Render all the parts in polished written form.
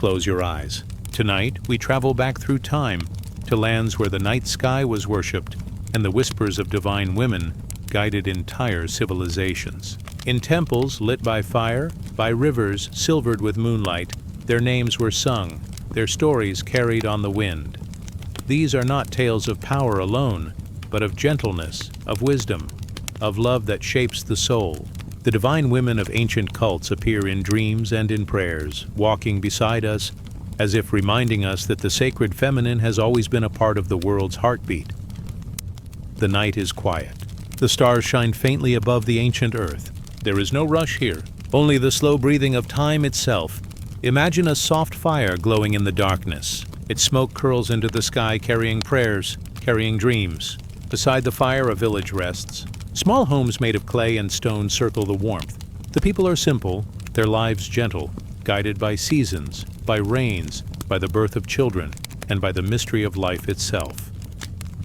close your eyes. Tonight, we travel back through time to lands where the night sky was worshipped and the whispers of divine women guided entire civilizations. In temples lit by fire, by rivers silvered with moonlight, their names were sung, their stories carried on the wind. These are not tales of power alone, but of gentleness, of wisdom, of love that shapes the soul. The divine women of ancient cults appear in dreams and in prayers, walking beside us, as if reminding us that the sacred feminine has always been a part of the world's heartbeat. The night is quiet. The stars shine faintly above the ancient earth. There is no rush here, only the slow breathing of time itself. Imagine a soft fire glowing in the darkness. Its smoke curls into the sky, carrying prayers, carrying dreams. Beside the fire, a village rests. Small homes made of clay and stone circle the warmth. The people are simple, their lives gentle, guided by seasons, by rains, by the birth of children, and by the mystery of life itself.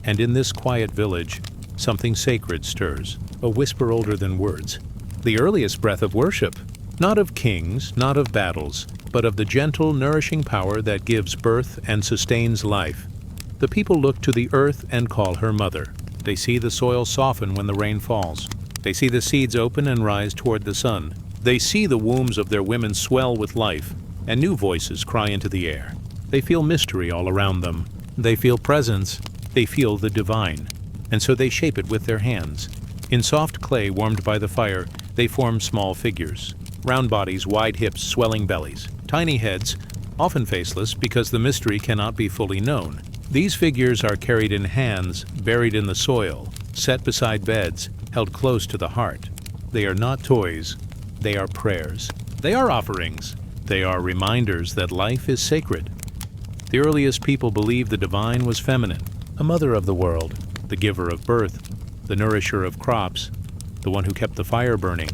And in this quiet village, something sacred stirs, a whisper older than words. The earliest breath of worship, not of kings, not of battles, but of the gentle, nourishing power that gives birth and sustains life. The people look to the earth and call her mother. They see the soil soften when the rain falls. They see the seeds open and rise toward the sun. They see the wombs of their women swell with life, and new voices cry into the air. They feel mystery all around them. They feel presence. They feel the divine. And so they shape it with their hands. In soft clay warmed by the fire, they form small figures. Round bodies, wide hips, swelling bellies. Tiny heads, often faceless because the mystery cannot be fully known. These figures are carried in hands, buried in the soil, set beside beds, held close to the heart. They are not toys. They are prayers. They are offerings. They are reminders that life is sacred. The earliest people believed the divine was feminine, a mother of the world, the giver of birth, the nourisher of crops, the one who kept the fire burning,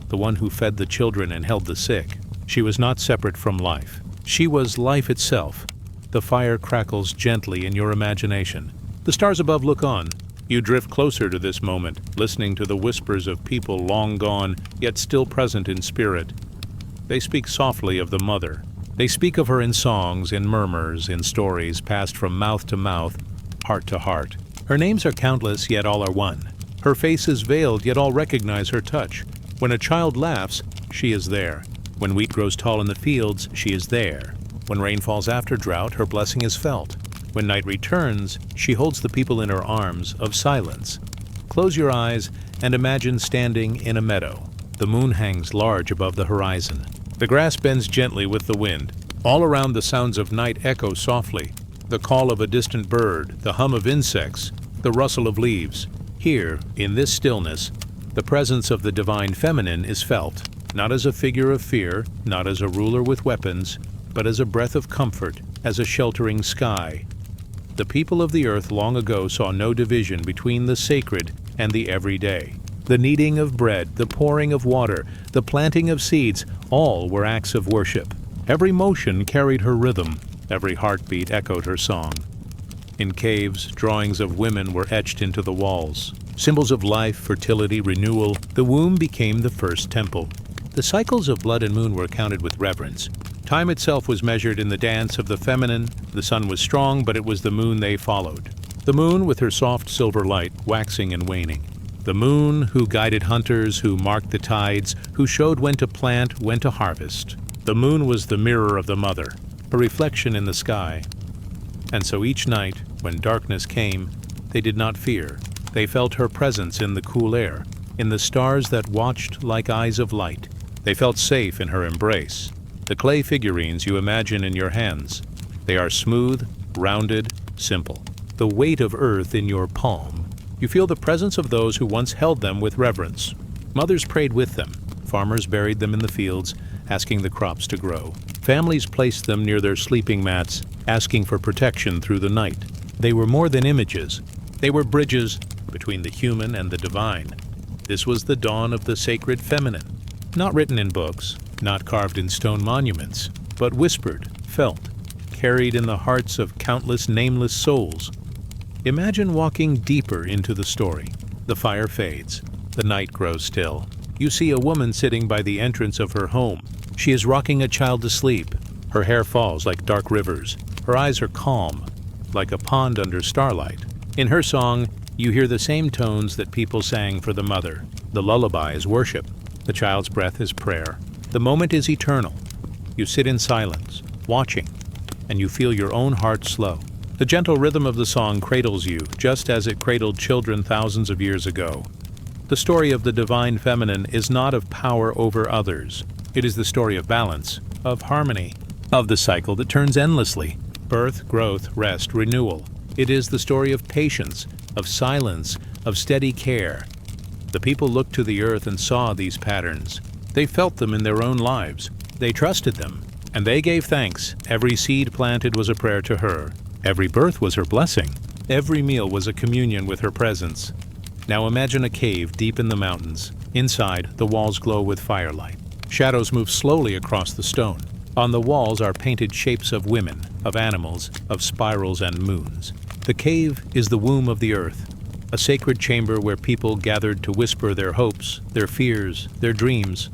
the one who fed the children and held the sick. She was not separate from life. She was life itself. The fire crackles gently in your imagination. The stars above look on. You drift closer to this moment, listening to the whispers of people long gone, yet still present in spirit. They speak softly of the mother. They speak of her in songs, in murmurs, in stories passed from mouth to mouth, heart to heart. Her names are countless, yet all are one. Her face is veiled, yet all recognize her touch. When a child laughs, she is there. When wheat grows tall in the fields, she is there. When rain falls after drought, her blessing is felt. When night returns, she holds the people in her arms of silence. Close your eyes and imagine standing in a meadow. The moon hangs large above the horizon. The grass bends gently with the wind. All around the sounds of night echo softly. The call of a distant bird, the hum of insects, the rustle of leaves. Here, in this stillness, the presence of the divine feminine is felt, not as a figure of fear, not as a ruler with weapons, but as a breath of comfort, as a sheltering sky. The people of the earth long ago saw no division between the sacred and the everyday. The kneading of bread, the pouring of water, the planting of seeds, all were acts of worship. Every motion carried her rhythm, every heartbeat echoed her song. In caves, drawings of women were etched into the walls. Symbols of life, fertility, renewal, the womb became the first temple. The cycles of blood and moon were counted with reverence. Time itself was measured in the dance of the feminine. The sun was strong, but it was the moon they followed. The moon with her soft silver light, waxing and waning. The moon who guided hunters, who marked the tides, who showed when to plant, when to harvest. The moon was the mirror of the mother, a reflection in the sky. And so each night, when darkness came, they did not fear. They felt her presence in the cool air, in the stars that watched like eyes of light. They felt safe in her embrace. The clay figurines you imagine in your hands, they are smooth, rounded, simple. The weight of earth in your palm. You feel the presence of those who once held them with reverence. Mothers prayed with them. Farmers buried them in the fields, asking the crops to grow. Families placed them near their sleeping mats, asking for protection through the night. They were more than images. They were bridges between the human and the divine. This was the dawn of the sacred feminine. Not written in books, not carved in stone monuments, but whispered, felt, carried in the hearts of countless nameless souls. Imagine walking deeper into the story. The fire fades. The night grows still. You see a woman sitting by the entrance of her home. She is rocking a child to sleep. Her hair falls like dark rivers. Her eyes are calm, like a pond under starlight. In her song, you hear the same tones that people sang for the mother. The lullaby is worship. The child's breath is prayer. The moment is eternal. You sit in silence, watching, and you feel your own heart slow. The gentle rhythm of the song cradles you, just as it cradled children thousands of years ago. The story of the divine feminine is not of power over others. It is the story of balance, of harmony, of the cycle that turns endlessly. Birth, growth, rest, renewal. It is the story of patience, of silence, of steady care. The people looked to the earth and saw these patterns. They felt them in their own lives. They trusted them, and they gave thanks. Every seed planted was a prayer to her. Every birth was her blessing. Every meal was a communion with her presence. Now imagine a cave deep in the mountains. Inside, the walls glow with firelight. Shadows move slowly across the stone. On the walls are painted shapes of women, of animals, of spirals and moons. The cave is the womb of the earth, a sacred chamber where people gathered to whisper their hopes, their fears, their dreams.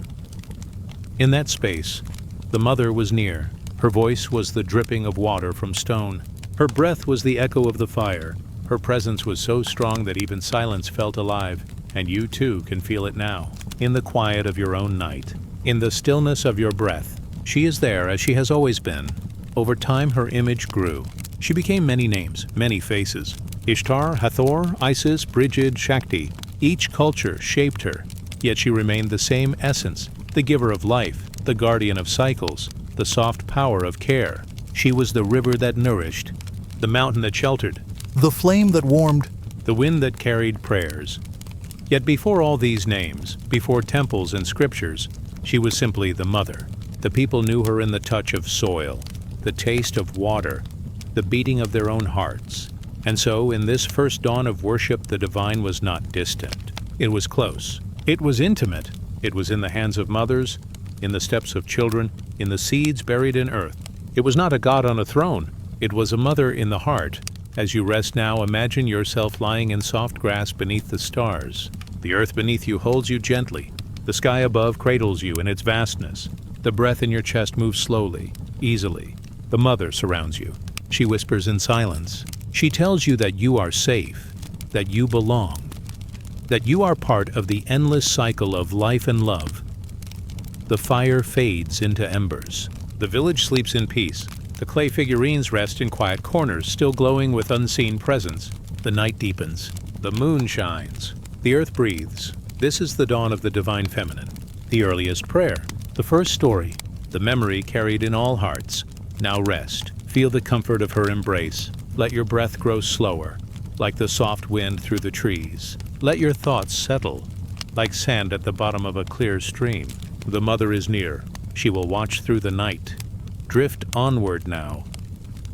In that space, the mother was near. Her voice was the dripping of water from stone. Her breath was the echo of the fire. Her presence was so strong that even silence felt alive, and you too can feel it now, in the quiet of your own night, in the stillness of your breath. She is there as she has always been. Over time, her image grew. She became many names, many faces. Ishtar, Hathor, Isis, Brigid, Shakti. Each culture shaped her, yet she remained the same essence, the giver of life, the guardian of cycles, the soft power of care. She was the river that nourished, the mountain that sheltered, the flame that warmed, the wind that carried prayers. Yet before all these names, before temples and scriptures, she was simply the mother. The people knew her in the touch of soil, the taste of water, the beating of their own hearts. And so, in this first dawn of worship, the divine was not distant. It was close. It was intimate. It was in the hands of mothers, in the steps of children, in the seeds buried in earth. It was not a god on a throne. It was a mother in the heart. As you rest now, imagine yourself lying in soft grass beneath the stars. The earth beneath you holds you gently. The sky above cradles you in its vastness. The breath in your chest moves slowly, easily. The mother surrounds you. She whispers in silence. She tells you that you are safe, that you belong, that you are part of the endless cycle of life and love. The fire fades into embers. The village sleeps in peace. The clay figurines rest in quiet corners, still glowing with unseen presence. The night deepens. The moon shines. The earth breathes. This is the dawn of the divine feminine. The earliest prayer. The first story. The memory carried in all hearts. Now rest. Feel the comfort of her embrace. Let your breath grow slower, like the soft wind through the trees. Let your thoughts settle, like sand at the bottom of a clear stream. The mother is near. She will watch through the night. Drift onward now,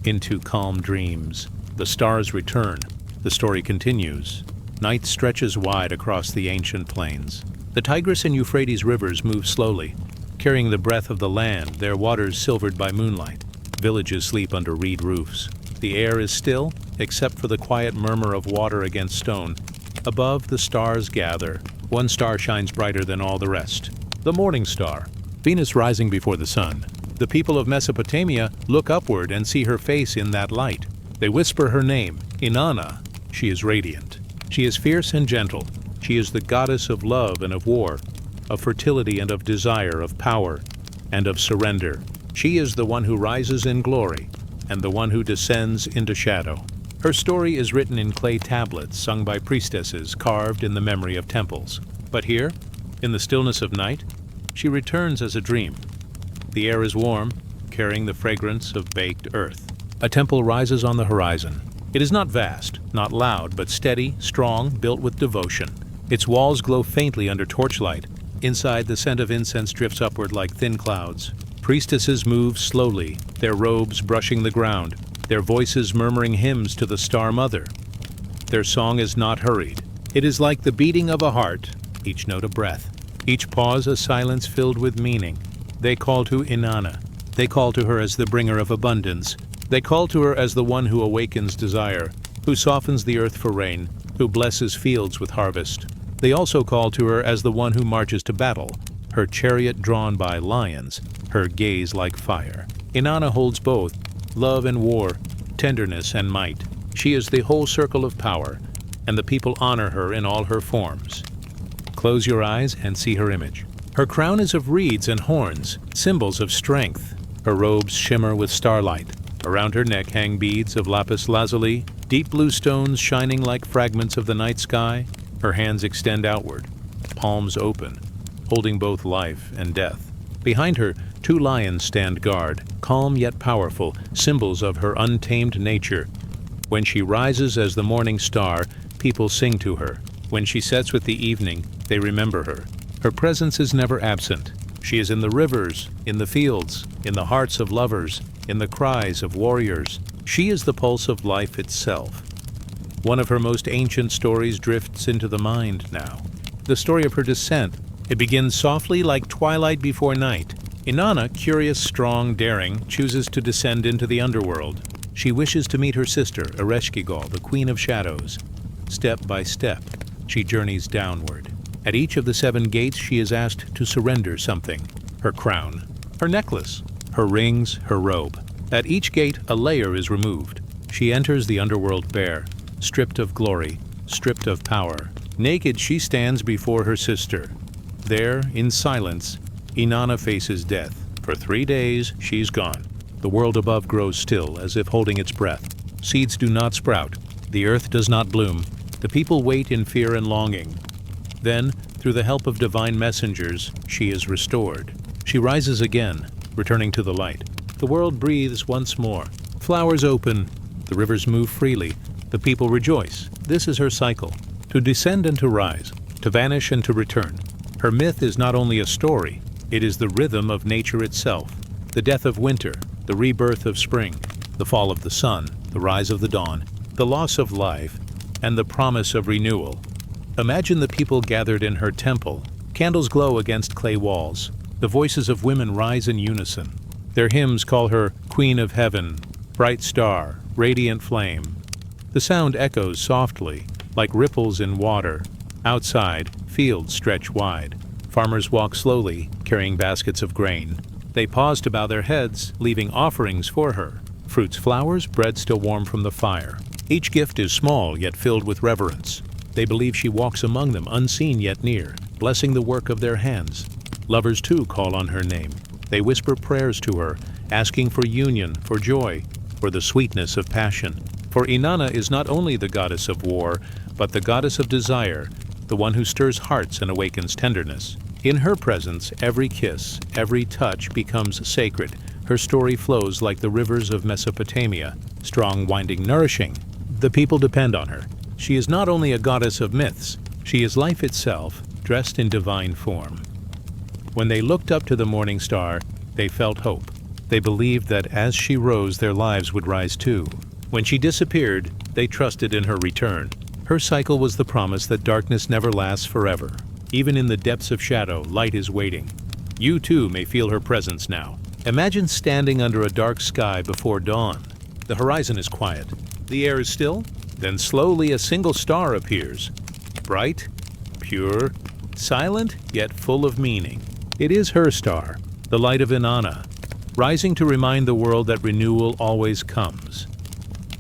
into calm dreams. The stars return. The story continues. Night stretches wide across the ancient plains. The Tigris and Euphrates rivers move slowly, carrying the breath of the land, their waters silvered by moonlight. Villages sleep under reed roofs. The air is still, except for the quiet murmur of water against stone. Above, the stars gather. One star shines brighter than all the rest. The morning star, Venus rising before the sun. The people of Mesopotamia look upward and see her face in that light. They whisper her name, Inanna. She is radiant. She is fierce and gentle. She is the goddess of love and of war, of fertility and of desire, of power and of surrender. She is the one who rises in glory and the one who descends into shadow. Her story is written in clay tablets sung by priestesses carved in the memory of temples. But here, in the stillness of night, she returns as a dream. The air is warm, carrying the fragrance of baked earth. A temple rises on the horizon. It is not vast, not loud, but steady, strong, built with devotion. Its walls glow faintly under torchlight. Inside, the scent of incense drifts upward like thin clouds. Priestesses move slowly, their robes brushing the ground, their voices murmuring hymns to the Star Mother. Their song is not hurried. It is like the beating of a heart, each note a breath, each pause a silence filled with meaning. They call to Inanna. They call to her as the bringer of abundance. They call to her as the one who awakens desire, who softens the earth for rain, who blesses fields with harvest. They also call to her as the one who marches to battle, her chariot drawn by lions, her gaze like fire. Inanna holds both, love and war, tenderness and might. She is the whole circle of power, and the people honor her in all her forms. Close your eyes and see her image. Her crown is of reeds and horns, symbols of strength. Her robes shimmer with starlight. Around her neck hang beads of lapis lazuli, deep blue stones shining like fragments of the night sky. Her hands extend outward, palms open, holding both life and death. Behind her, 2 lions stand guard, calm yet powerful, symbols of her untamed nature. When she rises as the morning star, people sing to her. When she sets with the evening, they remember her. Her presence is never absent. She is in the rivers, in the fields, in the hearts of lovers, in the cries of warriors. She is the pulse of life itself. One of her most ancient stories drifts into the mind now. The story of her descent. It begins softly like twilight before night. Inanna, curious, strong, daring, chooses to descend into the underworld. She wishes to meet her sister, Ereshkigal, the Queen of Shadows. Step by step, she journeys downward. At each of the 7 gates, she is asked to surrender something. Her crown, her necklace, her rings, her robe. At each gate, a layer is removed. She enters the underworld bare, stripped of glory, stripped of power. Naked, she stands before her sister. There, in silence, Inanna faces death. For 3 days, she's gone. The world above grows still, as if holding its breath. Seeds do not sprout. The earth does not bloom. The people wait in fear and longing. Then, through the help of divine messengers, she is restored. She rises again, returning to the light. The world breathes once more. Flowers open. The rivers move freely. The people rejoice. This is her cycle. To descend and to rise. To vanish and to return. Her myth is not only a story, it is the rhythm of nature itself. The death of winter, the rebirth of spring, the fall of the sun, the rise of the dawn, the loss of life, and the promise of renewal. Imagine the people gathered in her temple. Candles glow against clay walls. The voices of women rise in unison. Their hymns call her Queen of Heaven, bright star, radiant flame. The sound echoes softly, like ripples in water. Outside, fields stretch wide. Farmers walk slowly, carrying baskets of grain. They pause to bow their heads, leaving offerings for her. Fruits, flowers, bread still warm from the fire. Each gift is small, yet filled with reverence. They believe she walks among them, unseen yet near, blessing the work of their hands. Lovers, too, call on her name. They whisper prayers to her, asking for union, for joy, for the sweetness of passion. For Inanna is not only the goddess of war, but the goddess of desire, the one who stirs hearts and awakens tenderness. In her presence, every kiss, every touch becomes sacred. Her story flows like the rivers of Mesopotamia, strong, winding, nourishing. The people depend on her. She is not only a goddess of myths, she is life itself, dressed in divine form. When they looked up to the morning star, they felt hope. They believed that as she rose, their lives would rise too. When she disappeared, they trusted in her return. Her cycle was the promise that darkness never lasts forever. Even in the depths of shadow, light is waiting. You too may feel her presence now. Imagine standing under a dark sky before dawn. The horizon is quiet. The air is still. Then slowly a single star appears. Bright, pure, silent, yet full of meaning. It is her star, the light of Inanna, rising to remind the world that renewal always comes.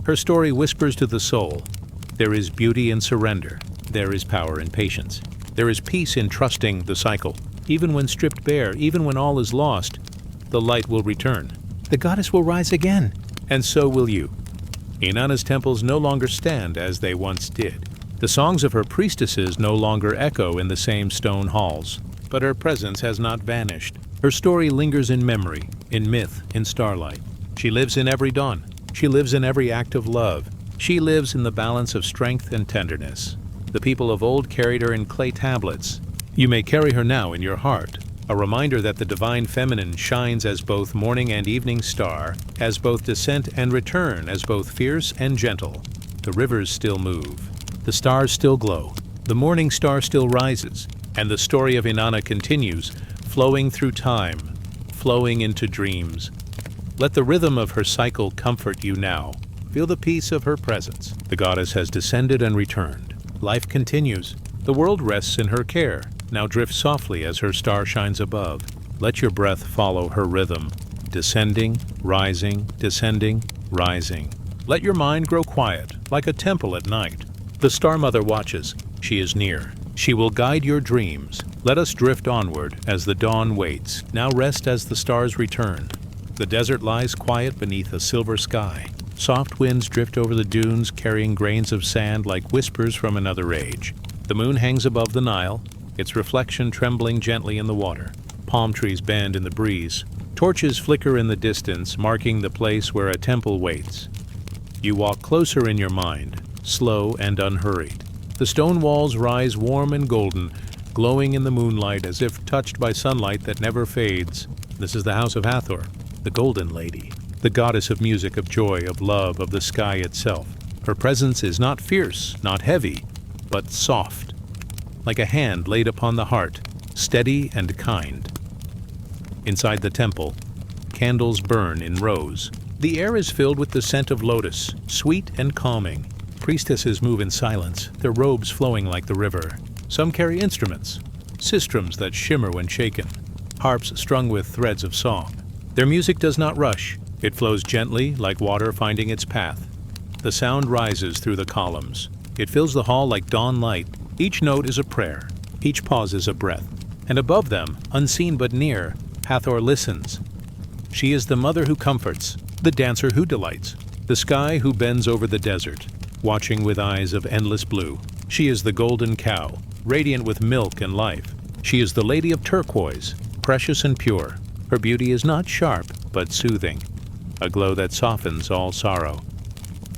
Her story whispers to the soul. There is beauty in surrender. There is power in patience. There is peace in trusting the cycle. Even when stripped bare, even when all is lost, the light will return. The goddess will rise again, and so will you. Inanna's temples no longer stand as they once did. The songs of her priestesses no longer echo in the same stone halls. But her presence has not vanished. Her story lingers in memory, in myth, in starlight. She lives in every dawn. She lives in every act of love. She lives in the balance of strength and tenderness. The people of old carried her in clay tablets. You may carry her now in your heart, a reminder that the divine feminine shines as both morning and evening star, as both descent and return, as both fierce and gentle. The rivers still move. The stars still glow. The morning star still rises. And the story of Inanna continues, flowing through time, flowing into dreams. Let the rhythm of her cycle comfort you now. Feel the peace of her presence. The goddess has descended and returned. Life continues. The world rests in her care. Now drift softly as her star shines above. Let your breath follow her rhythm. descending, rising, descending, rising. Let your mind grow quiet, like a temple at night. The Star Mother watches. She is near. She will guide your dreams. Let us drift onward as the dawn waits. Now rest as the stars return. The desert lies quiet beneath a silver sky. Soft winds drift over the dunes, carrying grains of sand like whispers from another age. The moon hangs above the Nile, its reflection trembling gently in the water. Palm trees bend in the breeze. Torches flicker in the distance, marking the place where a temple waits. You walk closer in your mind, slow and unhurried. The stone walls rise warm and golden, glowing in the moonlight as if touched by sunlight that never fades. This is the house of Hathor, the Golden Lady, the goddess of music, of joy, of love, of the sky itself. Her presence is not fierce, not heavy, but soft, like a hand laid upon the heart, steady and kind. Inside the temple, candles burn in rows. The air is filled with the scent of lotus, sweet and calming. Priestesses move in silence, their robes flowing like the river. Some carry instruments, sistrums that shimmer when shaken, harps strung with threads of song. Their music does not rush. It flows gently, like water finding its path. The sound rises through the columns. It fills the hall like dawn light. Each note is a prayer. Each pause is a breath. And above them, unseen but near, Hathor listens. She is the mother who comforts, the dancer who delights, the sky who bends over the desert, watching with eyes of endless blue. She is the golden cow, radiant with milk and life. She is the lady of turquoise, precious and pure. Her beauty is not sharp, but soothing, a glow that softens all sorrow.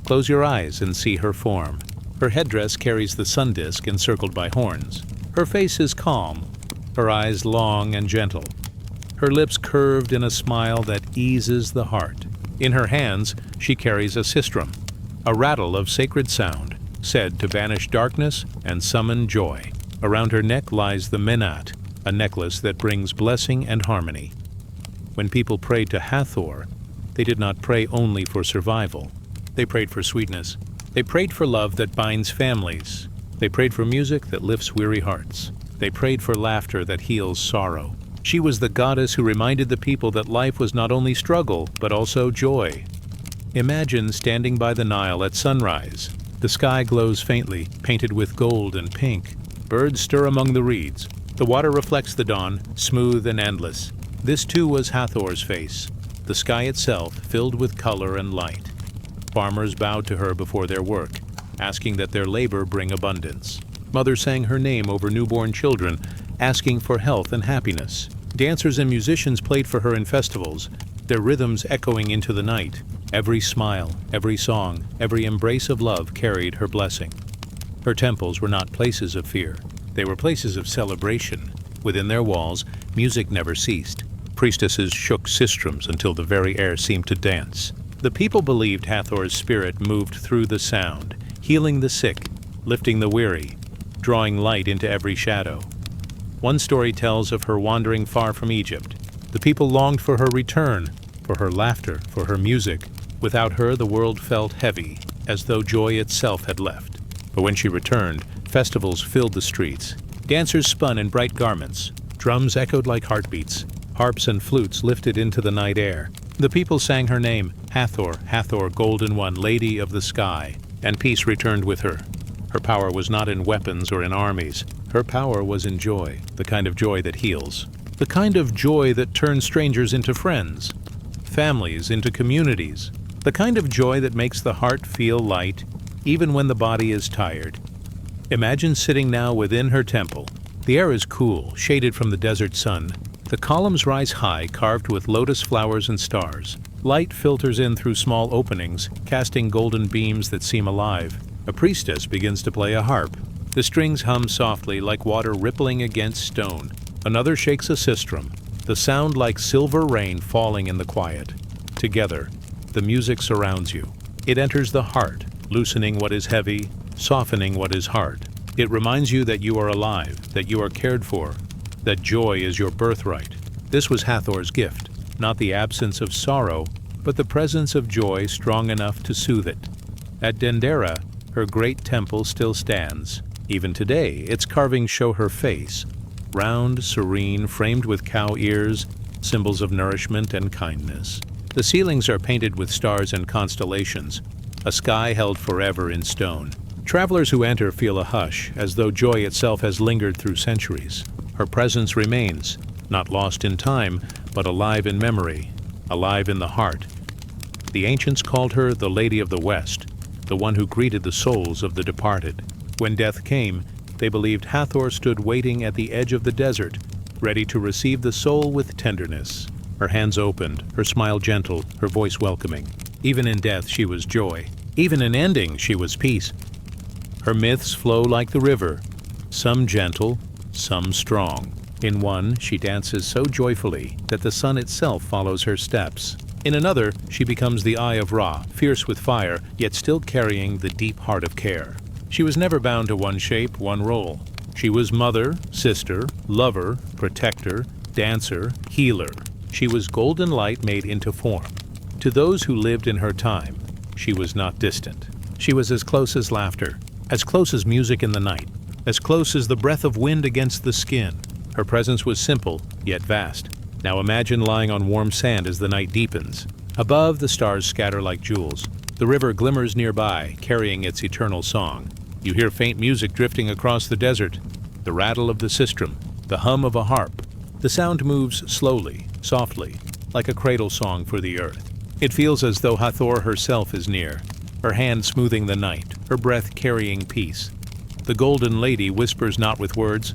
Close your eyes and see her form. Her headdress carries the sun disk encircled by horns. Her face is calm, her eyes long and gentle, her lips curved in a smile that eases the heart. In her hands, she carries a sistrum, a rattle of sacred sound, said to banish darkness and summon joy. Around her neck lies the menat, a necklace that brings blessing and harmony. When people prayed to Hathor, they did not pray only for survival. They prayed for sweetness. They prayed for love that binds families. They prayed for music that lifts weary hearts. They prayed for laughter that heals sorrow. She was the goddess who reminded the people that life was not only struggle, but also joy. Imagine standing by the Nile at sunrise. The sky glows faintly, painted with gold and pink. Birds stir among the reeds. The water reflects the dawn, smooth and endless. This too was Hathor's face, the sky itself filled with color and light. Farmers bowed to her before their work, asking that their labor bring abundance. Mothers sang her name over newborn children, asking for health and happiness. Dancers and musicians played for her in festivals, their rhythms echoing into the night. Every smile, every song, every embrace of love carried her blessing. Her temples were not places of fear. They were places of celebration. Within their walls, music never ceased. Priestesses shook sistrums until the very air seemed to dance. The people believed Hathor's spirit moved through the sound, healing the sick, lifting the weary, drawing light into every shadow. One story tells of her wandering far from Egypt. The people longed for her return, for her laughter, for her music. Without her, the world felt heavy, as though joy itself had left. But when she returned, festivals filled the streets. Dancers spun in bright garments. Drums echoed like heartbeats. Harps and flutes lifted into the night air. The people sang her name, Hathor, Hathor, Golden One, Lady of the Sky, and peace returned with her. Her power was not in weapons or in armies. Her power was in joy, the kind of joy that heals, the kind of joy that turns strangers into friends, families into communities, the kind of joy that makes the heart feel light, even when the body is tired. Imagine sitting now within her temple. The air is cool, shaded from the desert sun. The columns rise high, carved with lotus flowers and stars. Light filters in through small openings, casting golden beams that seem alive. A priestess begins to play a harp. The strings hum softly like water rippling against stone. Another shakes a sistrum, the sound like silver rain falling in the quiet. Together, the music surrounds you. It enters the heart, loosening what is heavy, softening what is hard. It reminds you that you are alive, that you are cared for, that joy is your birthright. This was Hathor's gift, not the absence of sorrow, but the presence of joy strong enough to soothe it. At Dendera, her great temple still stands. Even today, its carvings show her face, round, serene, framed with cow ears, symbols of nourishment and kindness. The ceilings are painted with stars and constellations, a sky held forever in stone. Travelers who enter feel a hush, as though joy itself has lingered through centuries. Her presence remains, not lost in time, but alive in memory, alive in the heart. The ancients called her the Lady of the West, the one who greeted the souls of the departed. When death came, they believed Hathor stood waiting at the edge of the desert, ready to receive the soul with tenderness. Her hands opened, her smile gentle, her voice welcoming. Even in death she was joy. Even in ending she was peace. Her myths flow like the river, some gentle, some strong. In one, she dances so joyfully that the sun itself follows her steps. In another, she becomes the Eye of Ra, fierce with fire, yet still carrying the deep heart of care. She was never bound to one shape, one role. She was mother, sister, lover, protector, dancer, healer. She was golden light made into form. To those who lived in her time, she was not distant. She was as close as laughter, as close as music in the night, as close as the breath of wind against the skin. Her presence was simple, yet vast. Now imagine lying on warm sand as the night deepens. Above, the stars scatter like jewels. The river glimmers nearby, carrying its eternal song. You hear faint music drifting across the desert, the rattle of the sistrum, the hum of a harp. The sound moves slowly, softly, like a cradle song for the earth. It feels as though Hathor herself is near, her hand smoothing the night, her breath carrying peace. The Golden Lady whispers not with words,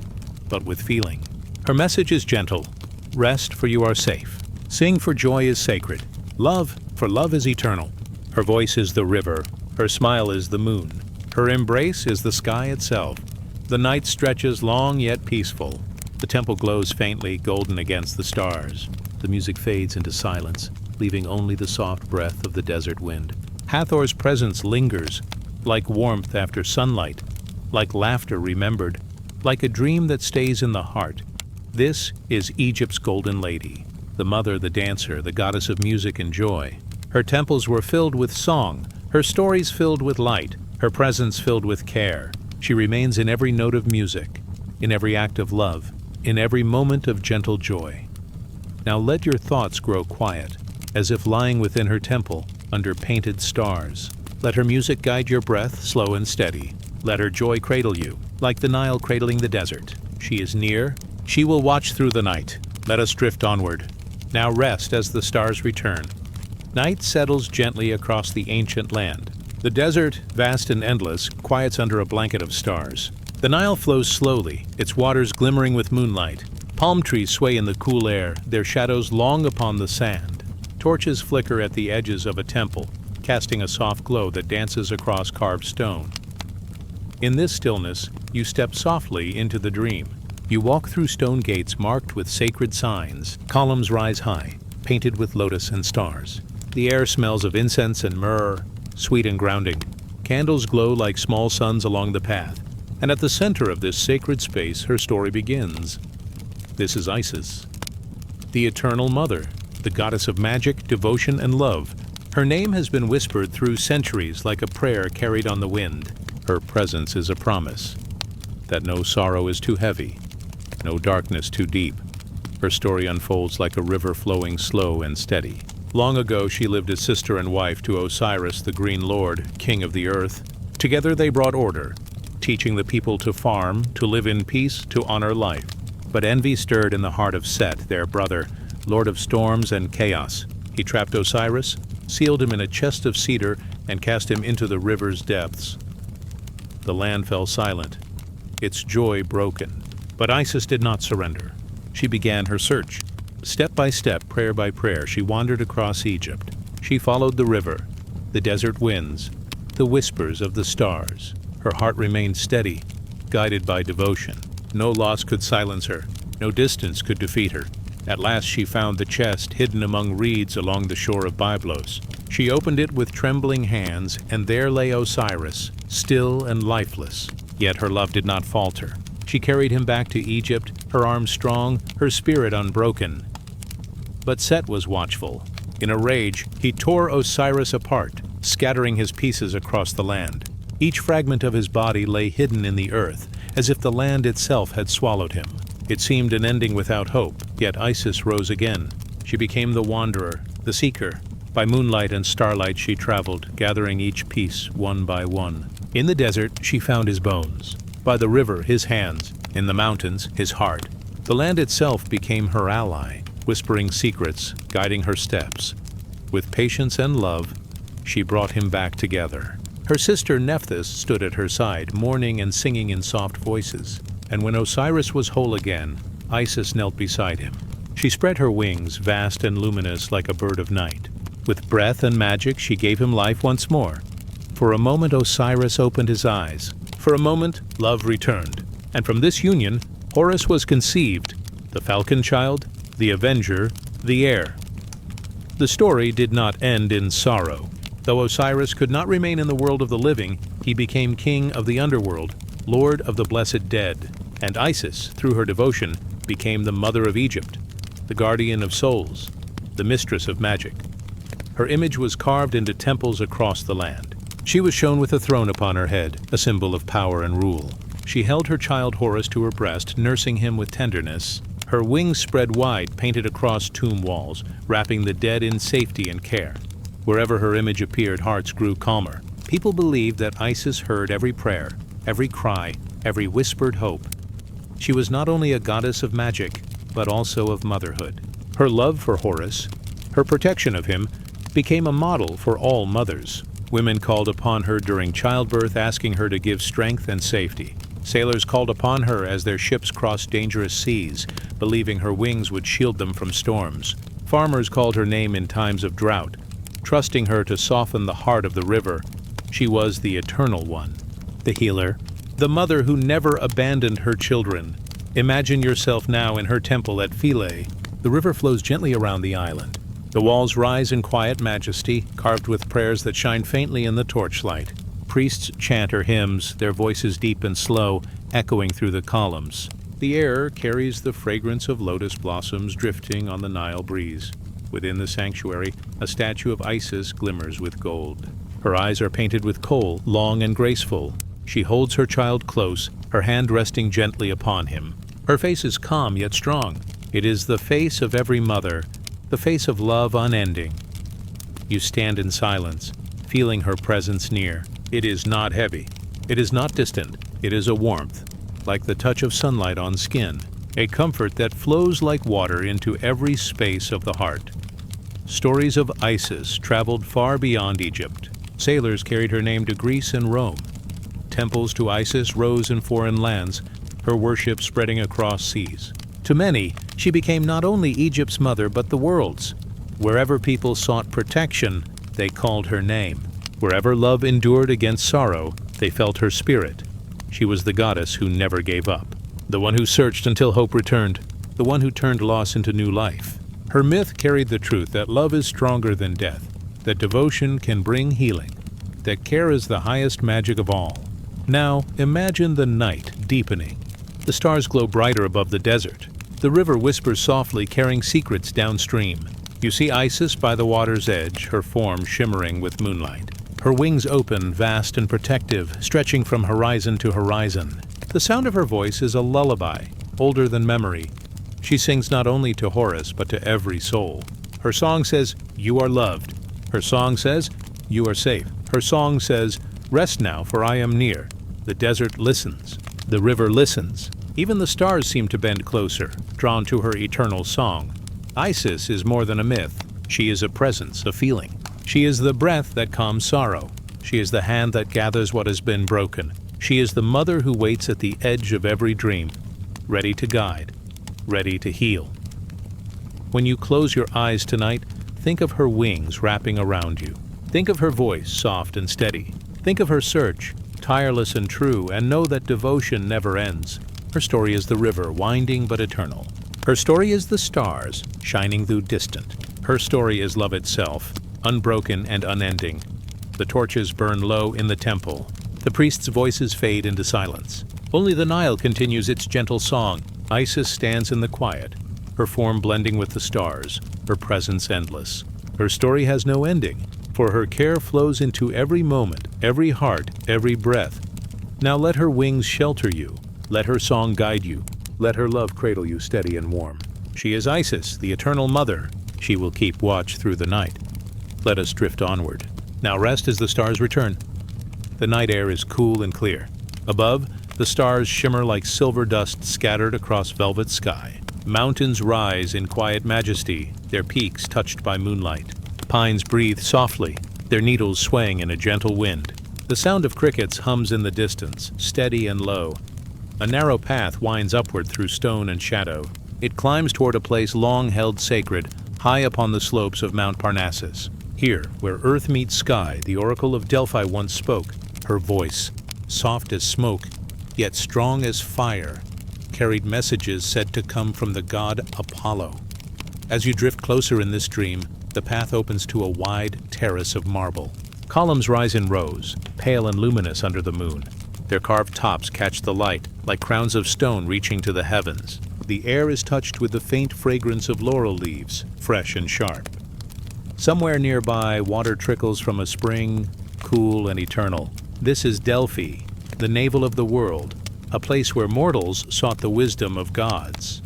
but with feeling. Her message is gentle. Rest, for you are safe. Sing, for joy is sacred. Love, for love is eternal. Her voice is the river. Her smile is the moon. Her embrace is the sky itself. The night stretches long yet peaceful. The temple glows faintly, golden against the stars. The music fades into silence, leaving only the soft breath of the desert wind. Hathor's presence lingers, like warmth after sunlight, like laughter remembered, like a dream that stays in the heart. This is Egypt's Golden Lady, the mother, the dancer, the goddess of music and joy. Her temples were filled with song, her stories filled with light, her presence filled with care. She remains in every note of music, in every act of love, in every moment of gentle joy. Now let your thoughts grow quiet, as if lying within her temple under painted stars. Let her music guide your breath, slow and steady. Let her joy cradle you, like the Nile cradling the desert. She is near. She will watch through the night. Let us drift onward. Now rest as the stars return. Night settles gently across the ancient land. The desert, vast and endless, quiets under a blanket of stars. The Nile flows slowly, its waters glimmering with moonlight. Palm trees sway in the cool air, their shadows long upon the sand. Torches flicker at the edges of a temple, casting a soft glow that dances across carved stone. In this stillness, you step softly into the dream. You walk through stone gates marked with sacred signs. Columns rise high, painted with lotus and stars. The air smells of incense and myrrh, sweet and grounding. Candles glow like small suns along the path. And at the center of this sacred space, her story begins. This is Isis, the Eternal Mother, the goddess of magic, devotion, and love. Her name has been whispered through centuries like a prayer carried on the wind. Her presence is a promise that no sorrow is too heavy, no darkness too deep. Her story unfolds like a river flowing slow and steady. Long ago, she lived as sister and wife to Osiris, the Green Lord, king of the earth. Together they brought order, teaching the people to farm, to live in peace, to honor life. But envy stirred in the heart of Set, their brother, lord of storms and chaos. He trapped Osiris, sealed him in a chest of cedar, and cast him into the river's depths. The land fell silent, its joy broken. But Isis did not surrender. She began her search. Step by step, prayer by prayer, she wandered across Egypt. She followed the river, the desert winds, the whispers of the stars. Her heart remained steady, guided by devotion. No loss could silence her. No distance could defeat her. At last she found the chest hidden among reeds along the shore of Byblos. She opened it with trembling hands, and there lay Osiris, still and lifeless. Yet her love did not falter. She carried him back to Egypt, her arms strong, her spirit unbroken. But Set was watchful. In a rage, he tore Osiris apart, scattering his pieces across the land. Each fragment of his body lay hidden in the earth, as if the land itself had swallowed him. It seemed an ending without hope, yet Isis rose again. She became the wanderer, the seeker. By moonlight and starlight she traveled, gathering each piece one by one. In the desert she found his bones. By the river his hands. In the mountains his heart. The land itself became her ally, whispering secrets, guiding her steps. With patience and love, she brought him back together. Her sister Nephthys stood at her side, mourning and singing in soft voices. And when Osiris was whole again, Isis knelt beside him. She spread her wings, vast and luminous like a bird of night. With breath and magic she gave him life once more. For a moment Osiris opened his eyes. For a moment love returned. And from this union, Horus was conceived, the falcon child, the avenger, the heir. The story did not end in sorrow. Though Osiris could not remain in the world of the living, he became king of the underworld, lord of the blessed dead. And Isis, through her devotion, became the mother of Egypt, the guardian of souls, the mistress of magic. Her image was carved into temples across the land. She was shown with a throne upon her head, a symbol of power and rule. She held her child Horus to her breast, nursing him with tenderness. Her wings spread wide, painted across tomb walls, wrapping the dead in safety and care. Wherever her image appeared, hearts grew calmer. People believed that Isis heard every prayer, every cry, every whispered hope. She was not only a goddess of magic, but also of motherhood. Her love for Horus, her protection of him, became a model for all mothers. Women called upon her during childbirth, asking her to give strength and safety. Sailors called upon her as their ships crossed dangerous seas, believing her wings would shield them from storms. Farmers called her name in times of drought, trusting her to soften the heart of the river. She was the eternal one, the healer, the mother who never abandoned her children. Imagine yourself now in her temple at Philae. The river flows gently around the island. The walls rise in quiet majesty, carved with prayers that shine faintly in the torchlight. Priests chant her hymns, their voices deep and slow, echoing through the columns. The air carries the fragrance of lotus blossoms drifting on the Nile breeze. Within the sanctuary, a statue of Isis glimmers with gold. Her eyes are painted with kohl, long and graceful. She holds her child close, her hand resting gently upon him. Her face is calm yet strong. It is the face of every mother, the face of love unending. You stand in silence, feeling her presence near. It is not heavy. It is not distant. It is a warmth, like the touch of sunlight on skin, a comfort that flows like water into every space of the heart. Stories of Isis traveled far beyond Egypt. Sailors carried her name to Greece and Rome. Temples to Isis rose in foreign lands, her worship spreading across seas. To many, she became not only Egypt's mother but the world's. Wherever people sought protection, they called her name. Wherever love endured against sorrow, they felt her spirit. She was the goddess who never gave up, the one who searched until hope returned, the one who turned loss into new life. Her myth carried the truth that love is stronger than death, that devotion can bring healing, that care is the highest magic of all. Now, imagine the night deepening. The stars glow brighter above the desert. The river whispers softly, carrying secrets downstream. You see Isis by the water's edge, her form shimmering with moonlight. Her wings open, vast and protective, stretching from horizon to horizon. The sound of her voice is a lullaby, older than memory. She sings not only to Horus, but to every soul. Her song says, "You are loved." Her song says, "You are safe." Her song says, "Rest now, for I am near." The desert listens. The river listens. Even the stars seem to bend closer, drawn to her eternal song. Isis is more than a myth. She is a presence, a feeling. She is the breath that calms sorrow. She is the hand that gathers what has been broken. She is the mother who waits at the edge of every dream, ready to guide, ready to heal. When you close your eyes tonight, think of her wings wrapping around you. Think of her voice, soft and steady. Think of her search, tireless and true, and know that devotion never ends. Her story is the river, winding but eternal. Her story is the stars, shining though distant. Her story is love itself, unbroken and unending. The torches burn low in the temple. The priests' voices fade into silence. Only the Nile continues its gentle song. Isis stands in the quiet, her form blending with the stars, her presence endless. Her story has no ending, for her care flows into every moment, every heart, every breath. Now let her wings shelter you. Let her song guide you. Let her love cradle you steady and warm. She is Isis, the eternal mother. She will keep watch through the night. Let us drift onward. Now rest as the stars return. The night air is cool and clear. Above, the stars shimmer like silver dust scattered across velvet sky. Mountains rise in quiet majesty, their peaks touched by moonlight. Pines breathe softly, their needles swaying in a gentle wind. The sound of crickets hums in the distance, steady and low. A narrow path winds upward through stone and shadow. It climbs toward a place long held sacred, high upon the slopes of Mount Parnassus. Here, where earth meets sky, the oracle of Delphi once spoke. Her voice, soft as smoke, yet strong as fire, carried messages said to come from the god Apollo. As you drift closer in this dream, the path opens to a wide terrace of marble. Columns rise in rows, pale and luminous under the moon. Their carved tops catch the light, like crowns of stone reaching to the heavens. The air is touched with the faint fragrance of laurel leaves, fresh and sharp. Somewhere nearby, water trickles from a spring, cool and eternal. This is Delphi, the navel of the world, a place where mortals sought the wisdom of gods.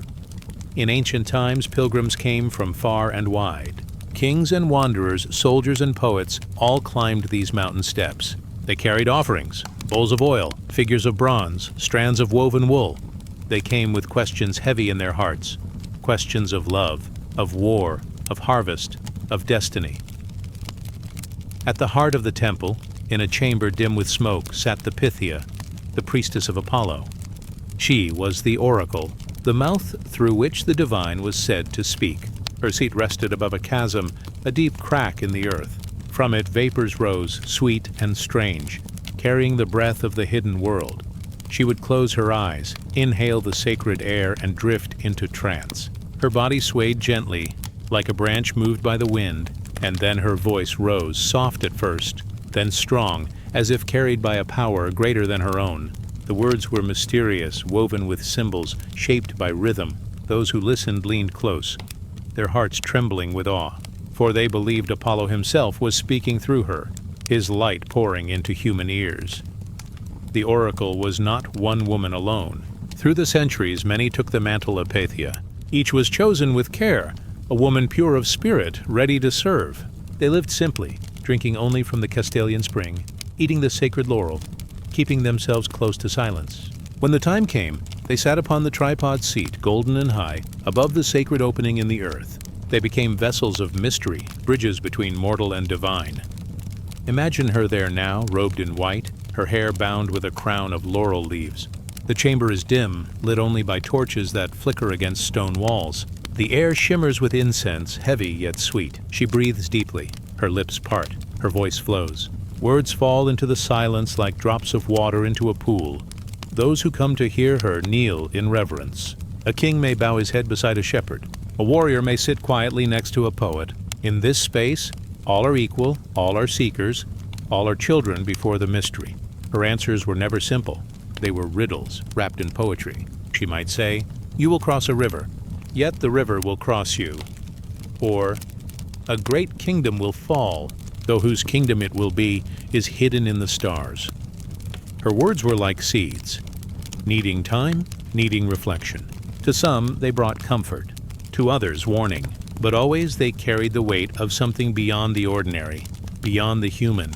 In ancient times, pilgrims came from far and wide. Kings and wanderers, soldiers and poets all climbed these mountain steps. They carried offerings, bowls of oil, figures of bronze, strands of woven wool. They came with questions heavy in their hearts, questions of love, of war, of harvest, of destiny. At the heart of the temple, in a chamber dim with smoke, sat the Pythia, the priestess of Apollo. She was the oracle, the mouth through which the divine was said to speak. Her seat rested above a chasm, a deep crack in the earth. From it vapors rose, sweet and strange, carrying the breath of the hidden world. She would close her eyes, inhale the sacred air, and drift into trance. Her body swayed gently, like a branch moved by the wind, and then her voice rose, soft at first, then strong, as if carried by a power greater than her own. The words were mysterious, woven with symbols, shaped by rhythm. Those who listened leaned close, their hearts trembling with awe, for they believed Apollo himself was speaking through her, his light pouring into human ears. The oracle was not one woman alone. Through the centuries, many took the mantle of Pythia. Each was chosen with care, a woman pure of spirit, ready to serve. They lived simply, drinking only from the Castalian spring, eating the sacred laurel, keeping themselves close to silence. When the time came, they sat upon the tripod seat, golden and high, above the sacred opening in the earth. They became vessels of mystery, bridges between mortal and divine. Imagine her there now, robed in white, her hair bound with a crown of laurel leaves. The chamber is dim, lit only by torches that flicker against stone walls. The air shimmers with incense, heavy yet sweet. She breathes deeply. Her lips part. Her voice flows. Words fall into the silence like drops of water into a pool. Those who come to hear her kneel in reverence. A king may bow his head beside a shepherd. A warrior may sit quietly next to a poet. In this space, all are equal, all are seekers, all are children before the mystery. Her answers were never simple. They were riddles wrapped in poetry. She might say, "You will cross a river, yet the river will cross you." Or, "A great kingdom will fall, though whose kingdom it will be is hidden in the stars." Her words were like seeds, needing time, needing reflection. To some, they brought comfort, to others, warning, but always they carried the weight of something beyond the ordinary, beyond the human.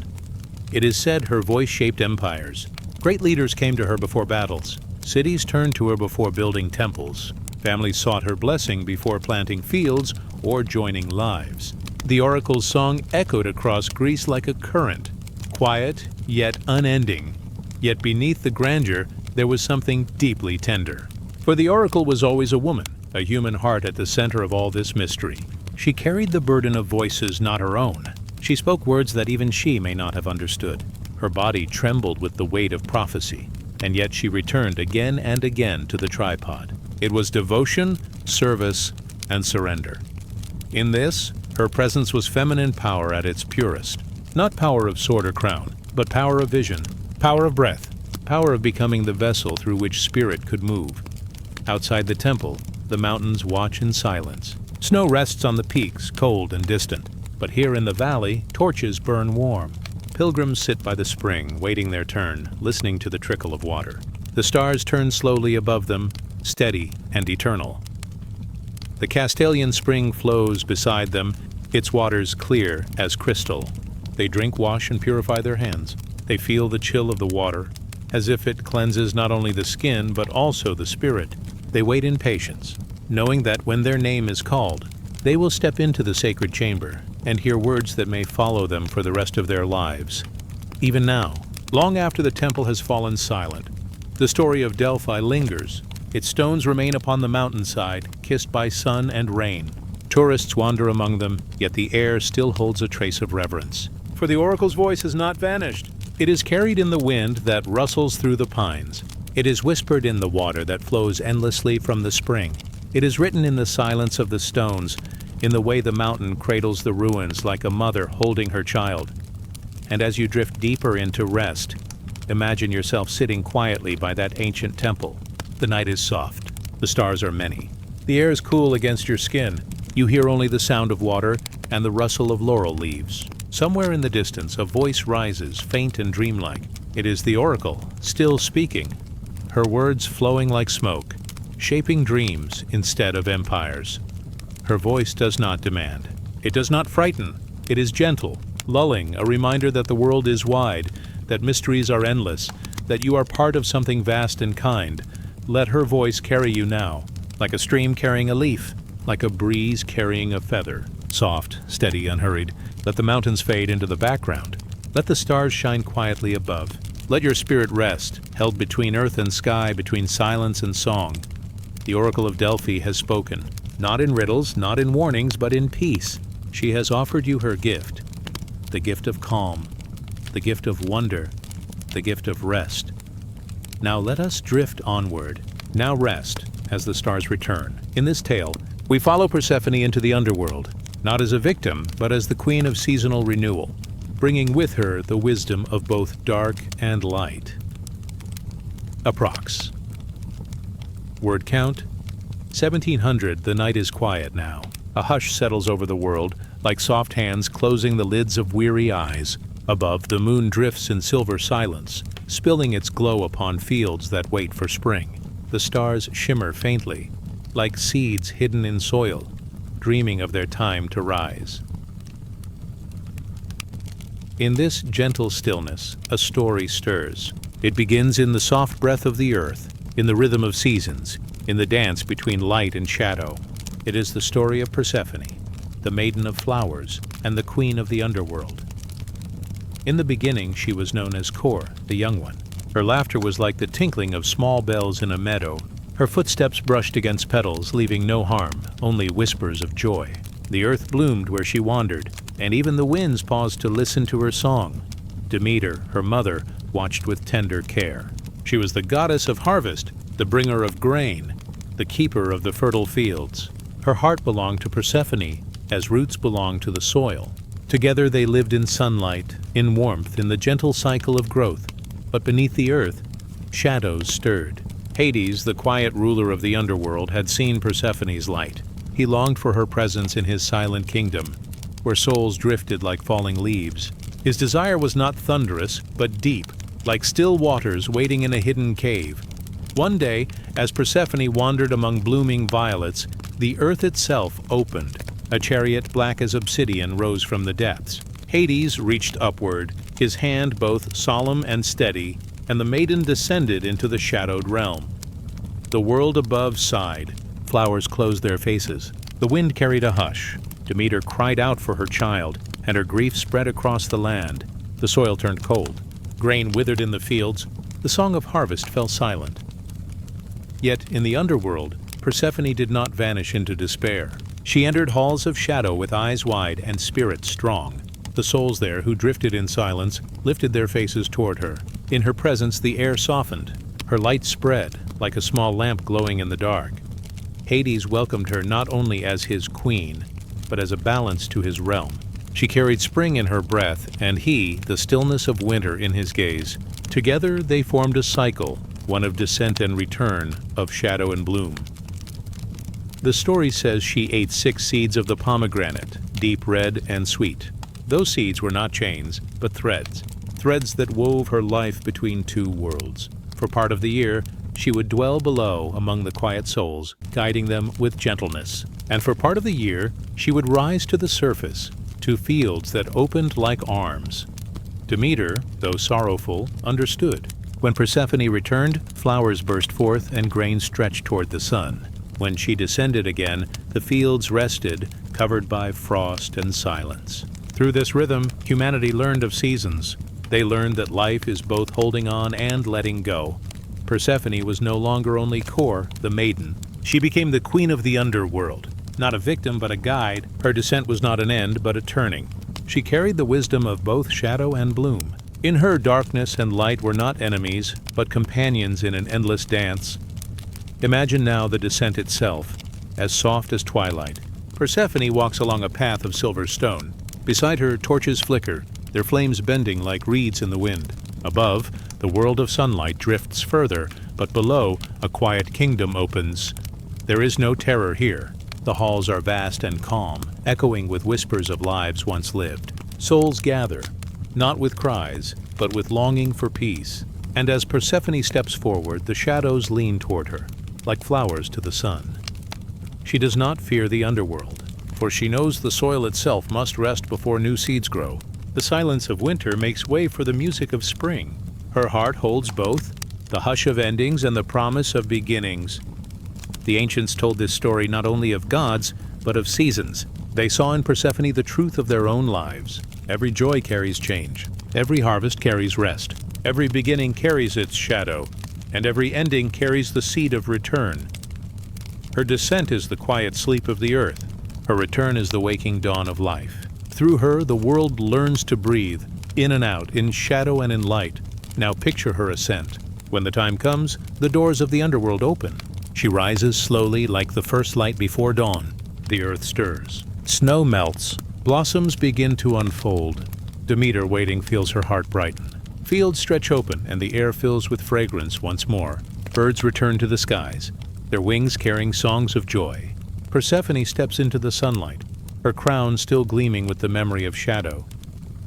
It is said her voice shaped empires. Great leaders came to her before battles. Cities turned to her before building temples. Families sought her blessing before planting fields or joining lives. The oracle's song echoed across Greece like a current, quiet yet unending. Yet beneath the grandeur, there was something deeply tender. For the oracle was always a woman, a human heart at the center of all this mystery. She carried the burden of voices not her own. She spoke words that even she may not have understood. Her body trembled with the weight of prophecy, and yet she returned again and again to the tripod. It was devotion, service, and surrender. In this, her presence was feminine power at its purest. Not power of sword or crown, but power of vision, power of breath, power of becoming the vessel through which spirit could move. Outside the temple, the mountains watch in silence. Snow rests on the peaks, cold and distant. But here in the valley, torches burn warm. Pilgrims sit by the spring, waiting their turn, listening to the trickle of water. The stars turn slowly above them, steady, and eternal. The Castalian spring flows beside them, its waters clear as crystal. They drink, wash, and purify their hands. They feel the chill of the water, as if it cleanses not only the skin but also the spirit. They wait in patience, knowing that when their name is called, they will step into the sacred chamber and hear words that may follow them for the rest of their lives. Even now, long after the temple has fallen silent, the story of Delphi lingers. Its stones remain upon the mountainside, kissed by sun and rain. Tourists wander among them, yet the air still holds a trace of reverence. For the oracle's voice has not vanished. It is carried in the wind that rustles through the pines. It is whispered in the water that flows endlessly from the spring. It is written in the silence of the stones, in the way the mountain cradles the ruins like a mother holding her child. And as you drift deeper into rest, imagine yourself sitting quietly by that ancient temple. The night is soft. The stars are many. The air is cool against your skin. You hear only the sound of water and the rustle of laurel leaves. Somewhere in the distance, a voice rises, faint and dreamlike. It is the oracle, still speaking, her words flowing like smoke, shaping dreams instead of empires. Her voice does not demand. It does not frighten. It is gentle, lulling, a reminder that the world is wide, that mysteries are endless, that you are part of something vast and kind. Let her voice carry you now, like a stream carrying a leaf, like a breeze carrying a feather. Soft, steady, unhurried. Let the mountains fade into the background. Let the stars shine quietly above. Let your spirit rest, held between earth and sky, between silence and song. The oracle of Delphi has spoken, not in riddles, not in warnings, but in peace. She has offered you her gift, the gift of calm, the gift of wonder, the gift of rest. Now let us drift onward. Now rest, as the stars return. In this tale, we follow Persephone into the underworld, not as a victim, but as the queen of seasonal renewal, bringing with her the wisdom of both dark and light. Approx. Word count: 1700. The night is quiet now. A hush settles over the world, like soft hands closing the lids of weary eyes. Above, the moon drifts in silver silence, spilling its glow upon fields that wait for spring. The stars shimmer faintly, like seeds hidden in soil, dreaming of their time to rise. In this gentle stillness, a story stirs. It begins in the soft breath of the earth, in the rhythm of seasons, in the dance between light and shadow. It is the story of Persephone, the maiden of flowers and the queen of the underworld. In the beginning, she was known as Kor, the young one. Her laughter was like the tinkling of small bells in a meadow. Her footsteps brushed against petals, leaving no harm, only whispers of joy. The earth bloomed where she wandered, and even the winds paused to listen to her song. Demeter, her mother, watched with tender care. She was the goddess of harvest, the bringer of grain, the keeper of the fertile fields. Her heart belonged to Persephone, as roots belong to the soil. Together they lived in sunlight, in warmth, in the gentle cycle of growth. But beneath the earth, shadows stirred. Hades, the quiet ruler of the underworld, had seen Persephone's light. He longed for her presence in his silent kingdom, where souls drifted like falling leaves. His desire was not thunderous, but deep, like still waters waiting in a hidden cave. One day, as Persephone wandered among blooming violets, the earth itself opened. A chariot black as obsidian rose from the depths. Hades reached upward, his hand both solemn and steady, and the maiden descended into the shadowed realm. The world above sighed. Flowers closed their faces. The wind carried a hush. Demeter cried out for her child, and her grief spread across the land. The soil turned cold. Grain withered in the fields. The song of harvest fell silent. Yet in the underworld, Persephone did not vanish into despair. She entered halls of shadow with eyes wide and spirit strong. The souls there, who drifted in silence, lifted their faces toward her. In her presence, the air softened. Her light spread, like a small lamp glowing in the dark. Hades welcomed her not only as his queen, but as a balance to his realm. She carried spring in her breath, and he, the stillness of winter in his gaze. Together they formed a cycle, one of descent and return, of shadow and bloom. The story says she ate 6 seeds of the pomegranate, deep red and sweet. Those seeds were not chains, but threads that wove her life between 2 worlds. For part of the year, she would dwell below among the quiet souls, guiding them with gentleness. And for part of the year, she would rise to the surface, to fields that opened like arms. Demeter, though sorrowful, understood. When Persephone returned, flowers burst forth and grain stretched toward the sun. When she descended again, the fields rested, covered by frost and silence. Through this rhythm, humanity learned of seasons. They learned that life is both holding on and letting go. Persephone was no longer only Kore, the maiden. She became the queen of the underworld. Not a victim, but a guide. Her descent was not an end, but a turning. She carried the wisdom of both shadow and bloom. In her, darkness and light were not enemies, but companions in an endless dance. Imagine now the descent itself, as soft as twilight. Persephone walks along a path of silver stone. Beside her, torches flicker, their flames bending like reeds in the wind. Above, the world of sunlight drifts further, but below, a quiet kingdom opens. There is no terror here. The halls are vast and calm, echoing with whispers of lives once lived. Souls gather, not with cries, but with longing for peace. And as Persephone steps forward, the shadows lean toward her, like flowers to the sun. She does not fear the underworld, for she knows the soil itself must rest before new seeds grow. The silence of winter makes way for the music of spring. Her heart holds both, the hush of endings and the promise of beginnings. The ancients told this story not only of gods, but of seasons. They saw in Persephone the truth of their own lives. Every joy carries change. Every harvest carries rest. Every beginning carries its shadow, and every ending carries the seed of return. Her descent is the quiet sleep of the earth. Her return is the waking dawn of life. Through her, the world learns to breathe, in and out, in shadow and in light. Now picture her ascent. When the time comes, the doors of the underworld open. She rises slowly like the first light before dawn. The earth stirs. Snow melts. Blossoms begin to unfold. Demeter, waiting, feels her heart brighten. Fields stretch open, and the air fills with fragrance once more. Birds return to the skies, their wings carrying songs of joy. Persephone steps into the sunlight, her crown still gleaming with the memory of shadow.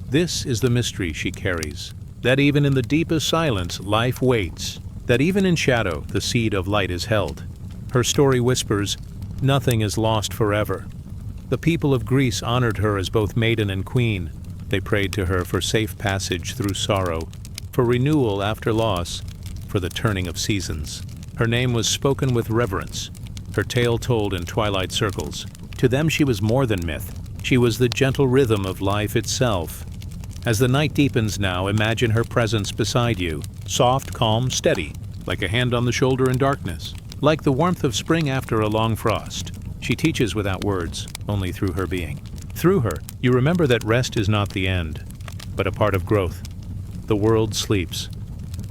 This is the mystery she carries, that even in the deepest silence, life waits. That even in shadow, the seed of light is held. Her story whispers, nothing is lost forever. The people of Greece honored her as both maiden and queen. They prayed to her for safe passage through sorrow, for renewal after loss, for the turning of seasons. Her name was spoken with reverence, her tale told in twilight circles. To them she was more than myth. She was the gentle rhythm of life itself. As the night deepens now, imagine her presence beside you, soft, calm, steady, like a hand on the shoulder in darkness, like the warmth of spring after a long frost. She teaches without words, only through her being. Through her, you remember that rest is not the end, but a part of growth. The world sleeps,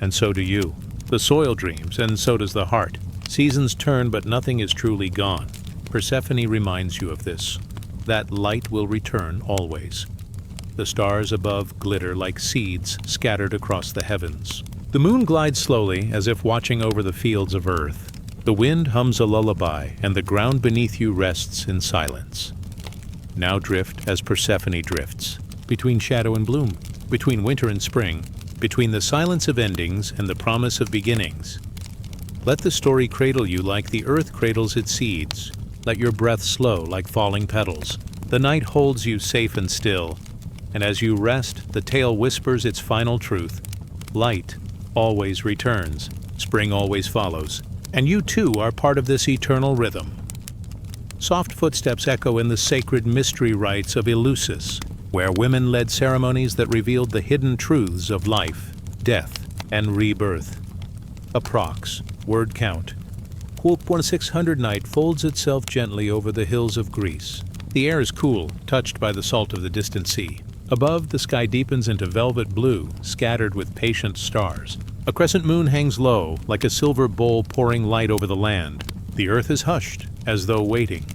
and so do you. The soil dreams, and so does the heart. Seasons turn, but nothing is truly gone. Persephone reminds you of this, that light will return always. The stars above glitter like seeds scattered across the heavens. The moon glides slowly, as if watching over the fields of earth. The wind hums a lullaby, and the ground beneath you rests in silence. Now drift as Persephone drifts, between shadow and bloom, between winter and spring, between the silence of endings and the promise of beginnings. Let the story cradle you like the earth cradles its seeds. Let your breath slow like falling petals. The night holds you safe and still, and as you rest, the tale whispers its final truth. Light always returns, spring always follows, and you too are part of this eternal rhythm. Soft footsteps echo in the sacred mystery rites of Eleusis, where women led ceremonies that revealed the hidden truths of life, death, and rebirth. Approx, word count. Quote 1600 night folds itself gently over the hills of Greece. The air is cool, touched by the salt of the distant sea. Above, the sky deepens into velvet blue, scattered with patient stars. A crescent moon hangs low, like a silver bowl pouring light over the land. The earth is hushed, as though waiting.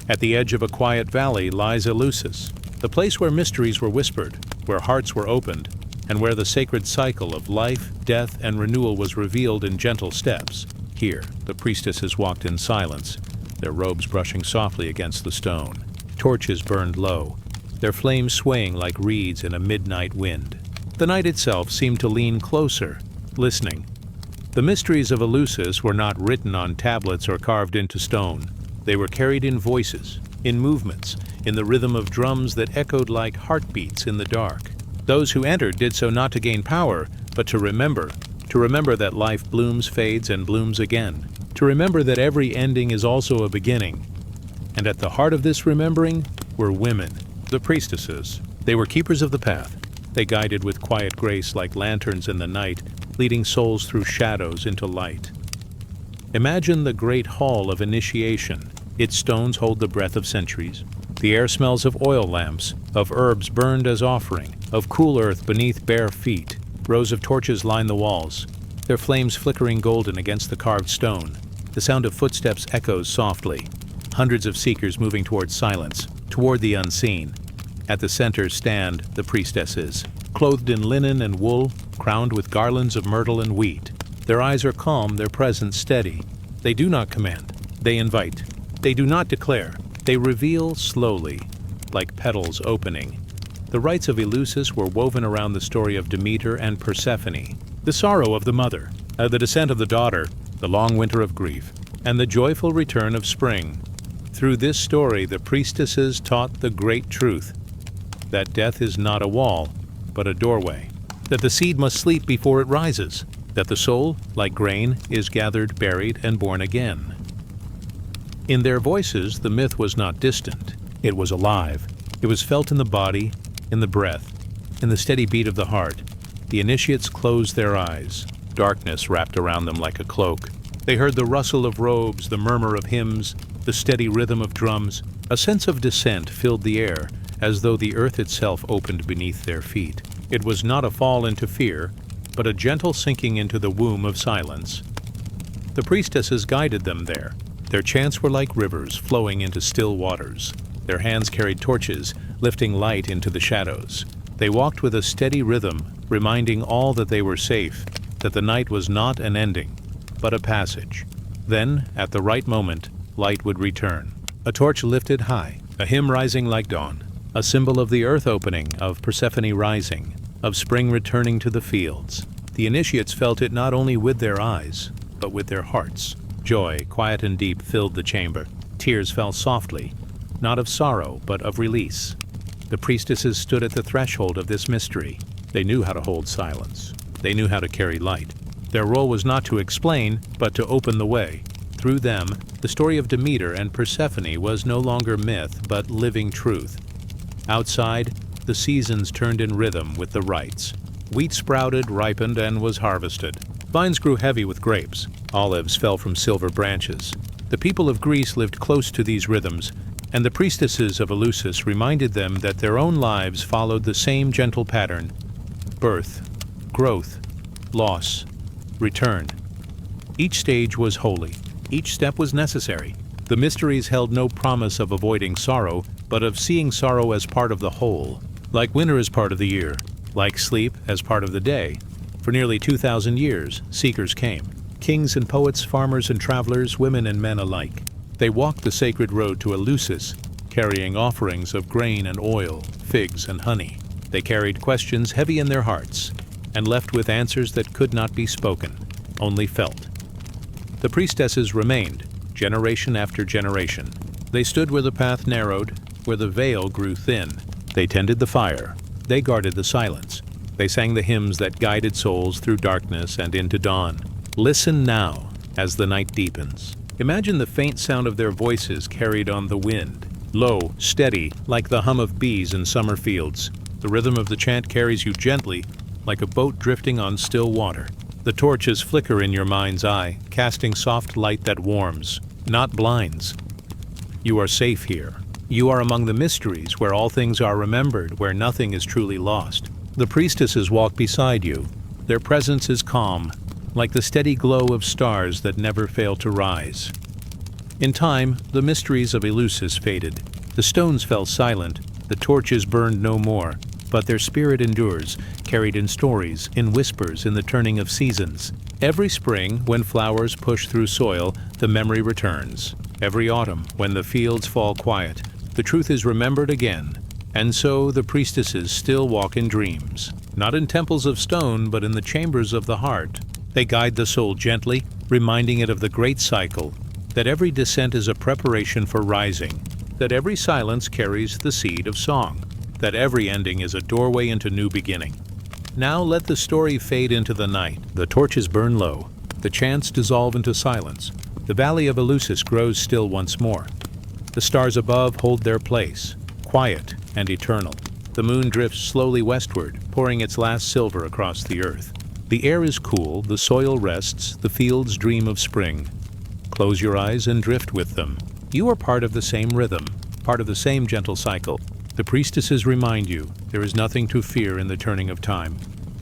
At the edge of a quiet valley lies Eleusis, the place where mysteries were whispered, where hearts were opened, and where the sacred cycle of life, death, and renewal was revealed in gentle steps. Here, the priestesses walked in silence, their robes brushing softly against the stone. Torches burned low, their flames swaying like reeds in a midnight wind. The night itself seemed to lean closer, listening. The mysteries of Eleusis were not written on tablets or carved into stone. They were carried in voices, in movements, in the rhythm of drums that echoed like heartbeats in the dark. Those who entered did so not to gain power, but to remember that life blooms, fades, and blooms again, to remember that every ending is also a beginning. And at the heart of this remembering were women, the priestesses. They were keepers of the path. They guided with quiet grace like lanterns in the night, leading souls through shadows into light. Imagine the great hall of initiation. Its stones hold the breath of centuries. The air smells of oil lamps, of herbs burned as offering, of cool earth beneath bare feet. Rows of torches line the walls, their flames flickering golden against the carved stone. The sound of footsteps echoes softly. Hundreds of seekers moving toward silence, toward the unseen. At the center stand the priestesses, clothed in linen and wool, crowned with garlands of myrtle and wheat. Their eyes are calm, their presence steady. They do not command, they invite. They do not declare, they reveal slowly, like petals opening. The rites of Eleusis were woven around the story of Demeter and Persephone, the sorrow of the mother, the descent of the daughter, the long winter of grief, and the joyful return of spring. Through this story, the priestesses taught the great truth, that death is not a wall, but a doorway, that the seed must sleep before it rises, that the soul, like grain, is gathered, buried, and born again. In their voices, the myth was not distant. It was alive. It was felt in the body, in the breath, in the steady beat of the heart. The initiates closed their eyes. Darkness wrapped around them like a cloak. They heard the rustle of robes, the murmur of hymns, the steady rhythm of drums. A sense of descent filled the air, as though the earth itself opened beneath their feet. It was not a fall into fear, but a gentle sinking into the womb of silence. The priestesses guided them there. Their chants were like rivers flowing into still waters. Their hands carried torches, lifting light into the shadows. They walked with a steady rhythm, reminding all that they were safe, that the night was not an ending, but a passage. Then, at the right moment, light would return. A torch lifted high, a hymn rising like dawn, a symbol of the earth opening, of Persephone rising, of spring returning to the fields. The initiates felt it not only with their eyes, but with their hearts. Joy, quiet and deep, filled the chamber. Tears fell softly, not of sorrow, but of release. The priestesses stood at the threshold of this mystery. They knew how to hold silence. They knew how to carry light. Their role was not to explain, but to open the way. Through them, the story of Demeter and Persephone was no longer myth, but living truth. Outside, the seasons turned in rhythm with the rites. Wheat sprouted, ripened, and was harvested. Vines grew heavy with grapes. Olives fell from silver branches. The people of Greece lived close to these rhythms, and the priestesses of Eleusis reminded them that their own lives followed the same gentle pattern: birth, growth, loss, return. Each stage was holy. Each step was necessary. The mysteries held no promise of avoiding sorrow, but of seeing sorrow as part of the whole. Like winter as part of the year, like sleep as part of the day. For nearly 2,000 years, seekers came. Kings and poets, farmers and travelers, women and men alike. They walked the sacred road to Eleusis, carrying offerings of grain and oil, figs and honey. They carried questions heavy in their hearts, and left with answers that could not be spoken, only felt. The priestesses remained, generation after generation. They stood where the path narrowed, where the veil grew thin. They tended the fire. They guarded the silence. They sang the hymns that guided souls through darkness and into dawn. Listen now as the night deepens. Imagine the faint sound of their voices carried on the wind. Low, steady, like the hum of bees in summer fields. The rhythm of the chant carries you gently, like a boat drifting on still water. The torches flicker in your mind's eye, casting soft light that warms, not blinds. You are safe here. You are among the mysteries where all things are remembered, where nothing is truly lost. The priestesses walk beside you. Their presence is calm, like the steady glow of stars that never fail to rise. In time, the mysteries of Eleusis faded. The stones fell silent, the torches burned no more, but their spirit endures, carried in stories, in whispers, in the turning of seasons. Every spring, when flowers push through soil, the memory returns. Every autumn, when the fields fall quiet, the truth is remembered again. And so the priestesses still walk in dreams, not in temples of stone, but in the chambers of the heart. They guide the soul gently, reminding it of the great cycle, that every descent is a preparation for rising, that every silence carries the seed of song, that every ending is a doorway into new beginning. Now let the story fade into the night. The torches burn low. The chants dissolve into silence. The valley of Eleusis grows still once more. The stars above hold their place, quiet and eternal. The moon drifts slowly westward, pouring its last silver across the earth. The air is cool, the soil rests, the fields dream of spring. Close your eyes and drift with them. You are part of the same rhythm, part of the same gentle cycle. The priestesses remind you there is nothing to fear in the turning of time.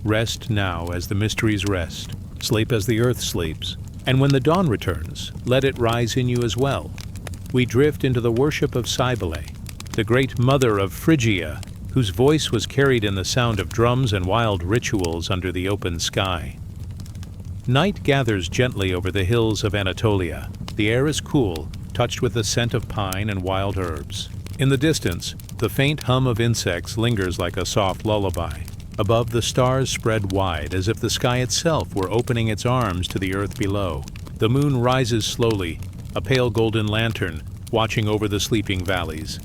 Rest now as the mysteries rest. Sleep as the earth sleeps. And when the dawn returns, let it rise in you as well. We drift into the worship of Cybele, the great mother of Phrygia, whose voice was carried in the sound of drums and wild rituals under the open sky. Night gathers gently over the hills of Anatolia. The air is cool, touched with the scent of pine and wild herbs. In the distance, the faint hum of insects lingers like a soft lullaby. Above, the stars spread wide, as if the sky itself were opening its arms to the earth below. The moon rises slowly, a pale golden lantern, watching over the sleeping valleys.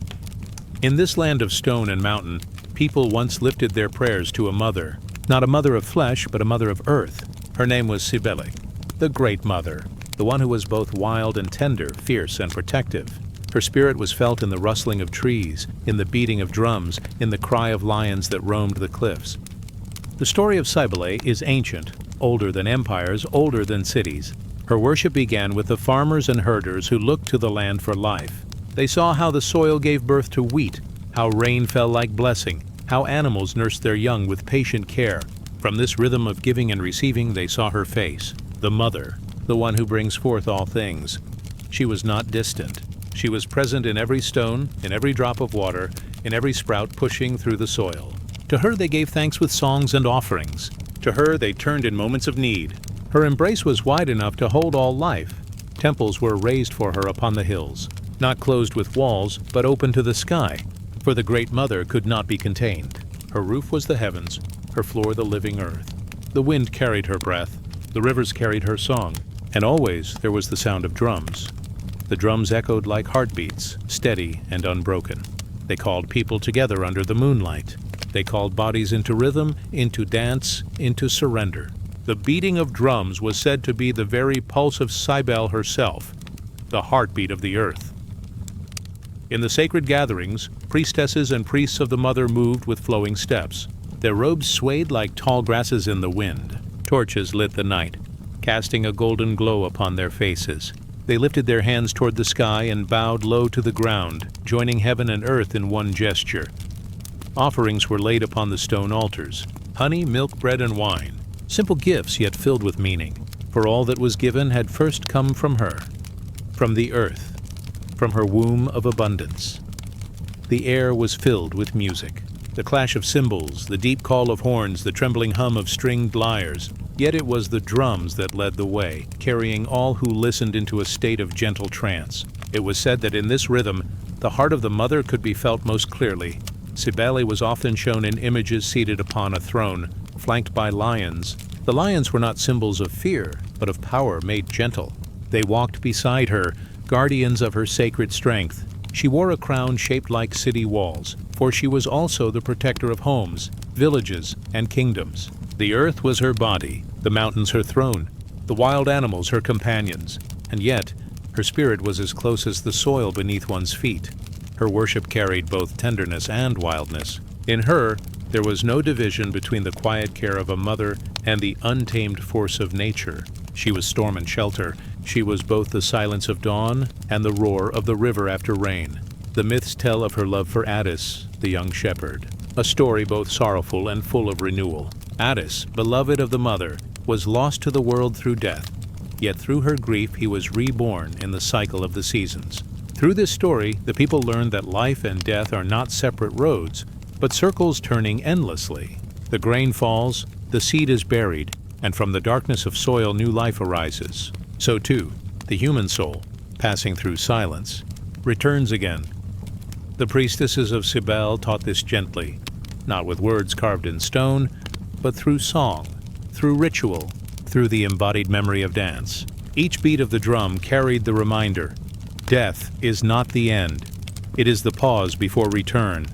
In this land of stone and mountain, people once lifted their prayers to a mother, not a mother of flesh, but a mother of earth. Her name was Cybele, the Great Mother, the one who was both wild and tender, fierce and protective. Her spirit was felt in the rustling of trees, in the beating of drums, in the cry of lions that roamed the cliffs. The story of Cybele is ancient, older than empires, older than cities. Her worship began with the farmers and herders who looked to the land for life. They saw how the soil gave birth to wheat, how rain fell like blessing, how animals nursed their young with patient care. From this rhythm of giving and receiving, they saw her face, the mother, the one who brings forth all things. She was not distant. She was present in every stone, in every drop of water, in every sprout pushing through the soil. To her they gave thanks with songs and offerings. To her they turned in moments of need. Her embrace was wide enough to hold all life. Temples were raised for her upon the hills, not closed with walls, but open to the sky, for the Great Mother could not be contained. Her roof was the heavens, her floor the living earth. The wind carried her breath, the rivers carried her song, and always there was the sound of drums. The drums echoed like heartbeats, steady and unbroken. They called people together under the moonlight. They called bodies into rhythm, into dance, into surrender. The beating of drums was said to be the very pulse of Cybele herself, the heartbeat of the earth. In the sacred gatherings, priestesses and priests of the Mother moved with flowing steps. Their robes swayed like tall grasses in the wind. Torches lit the night, casting a golden glow upon their faces. They lifted their hands toward the sky and bowed low to the ground, joining heaven and earth in one gesture. Offerings were laid upon the stone altars, honey, milk, bread, and wine, simple gifts yet filled with meaning, for all that was given had first come from her, from the earth, from her womb of abundance. The air was filled with music, the clash of cymbals, the deep call of horns, the trembling hum of stringed lyres. Yet it was the drums that led the way, carrying all who listened into a state of gentle trance. It was said that in this rhythm, the heart of the mother could be felt most clearly. Cybele was often shown in images seated upon a throne, flanked by lions. The lions were not symbols of fear, but of power made gentle. They walked beside her, guardians of her sacred strength. She wore a crown shaped like city walls, for she was also the protector of homes, villages, and kingdoms. The earth was her body, the mountains her throne, the wild animals her companions, and yet her spirit was as close as the soil beneath one's feet. Her worship carried both tenderness and wildness. In her, there was no division between the quiet care of a mother and the untamed force of nature. She was storm and shelter. She was both the silence of dawn and the roar of the river after rain. The myths tell of her love for Attis, the young shepherd, a story both sorrowful and full of renewal. Attis, beloved of the mother, was lost to the world through death, yet through her grief he was reborn in the cycle of the seasons. Through this story, the people learned that life and death are not separate roads, but circles turning endlessly. The grain falls, the seed is buried, and from the darkness of soil new life arises. So too, the human soul, passing through silence, returns again. The priestesses of Cybele taught this gently, not with words carved in stone, but through song, through ritual, through through the embodied memory of dance. Each beat of the drum carried the reminder: death is not the end. It is the pause before return.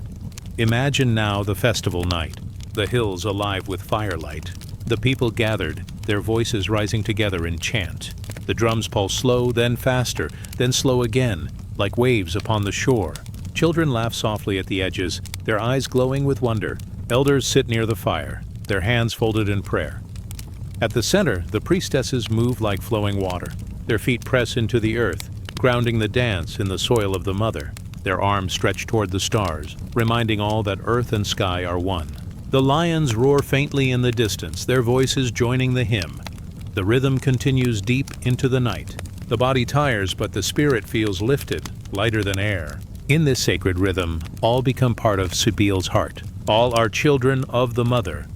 Imagine now the festival night, the hills alive with firelight. The people gathered, their voices rising together in chant. The drums pulse slow, then faster, then slow again, like waves upon the shore. Children laugh softly at the edges, their eyes glowing with wonder. Elders sit near the fire, their hands folded in prayer. At the center, the priestesses move like flowing water. Their feet press into the earth, grounding the dance in the soil of the mother. Their arms stretch toward the stars, reminding all that earth and sky are one. The lions roar faintly in the distance, their voices joining the hymn. The rhythm continues deep into the night. The body tires, but the spirit feels lifted, lighter than air. In this sacred rhythm, all become part of Sibyll's heart. All are children of the mother.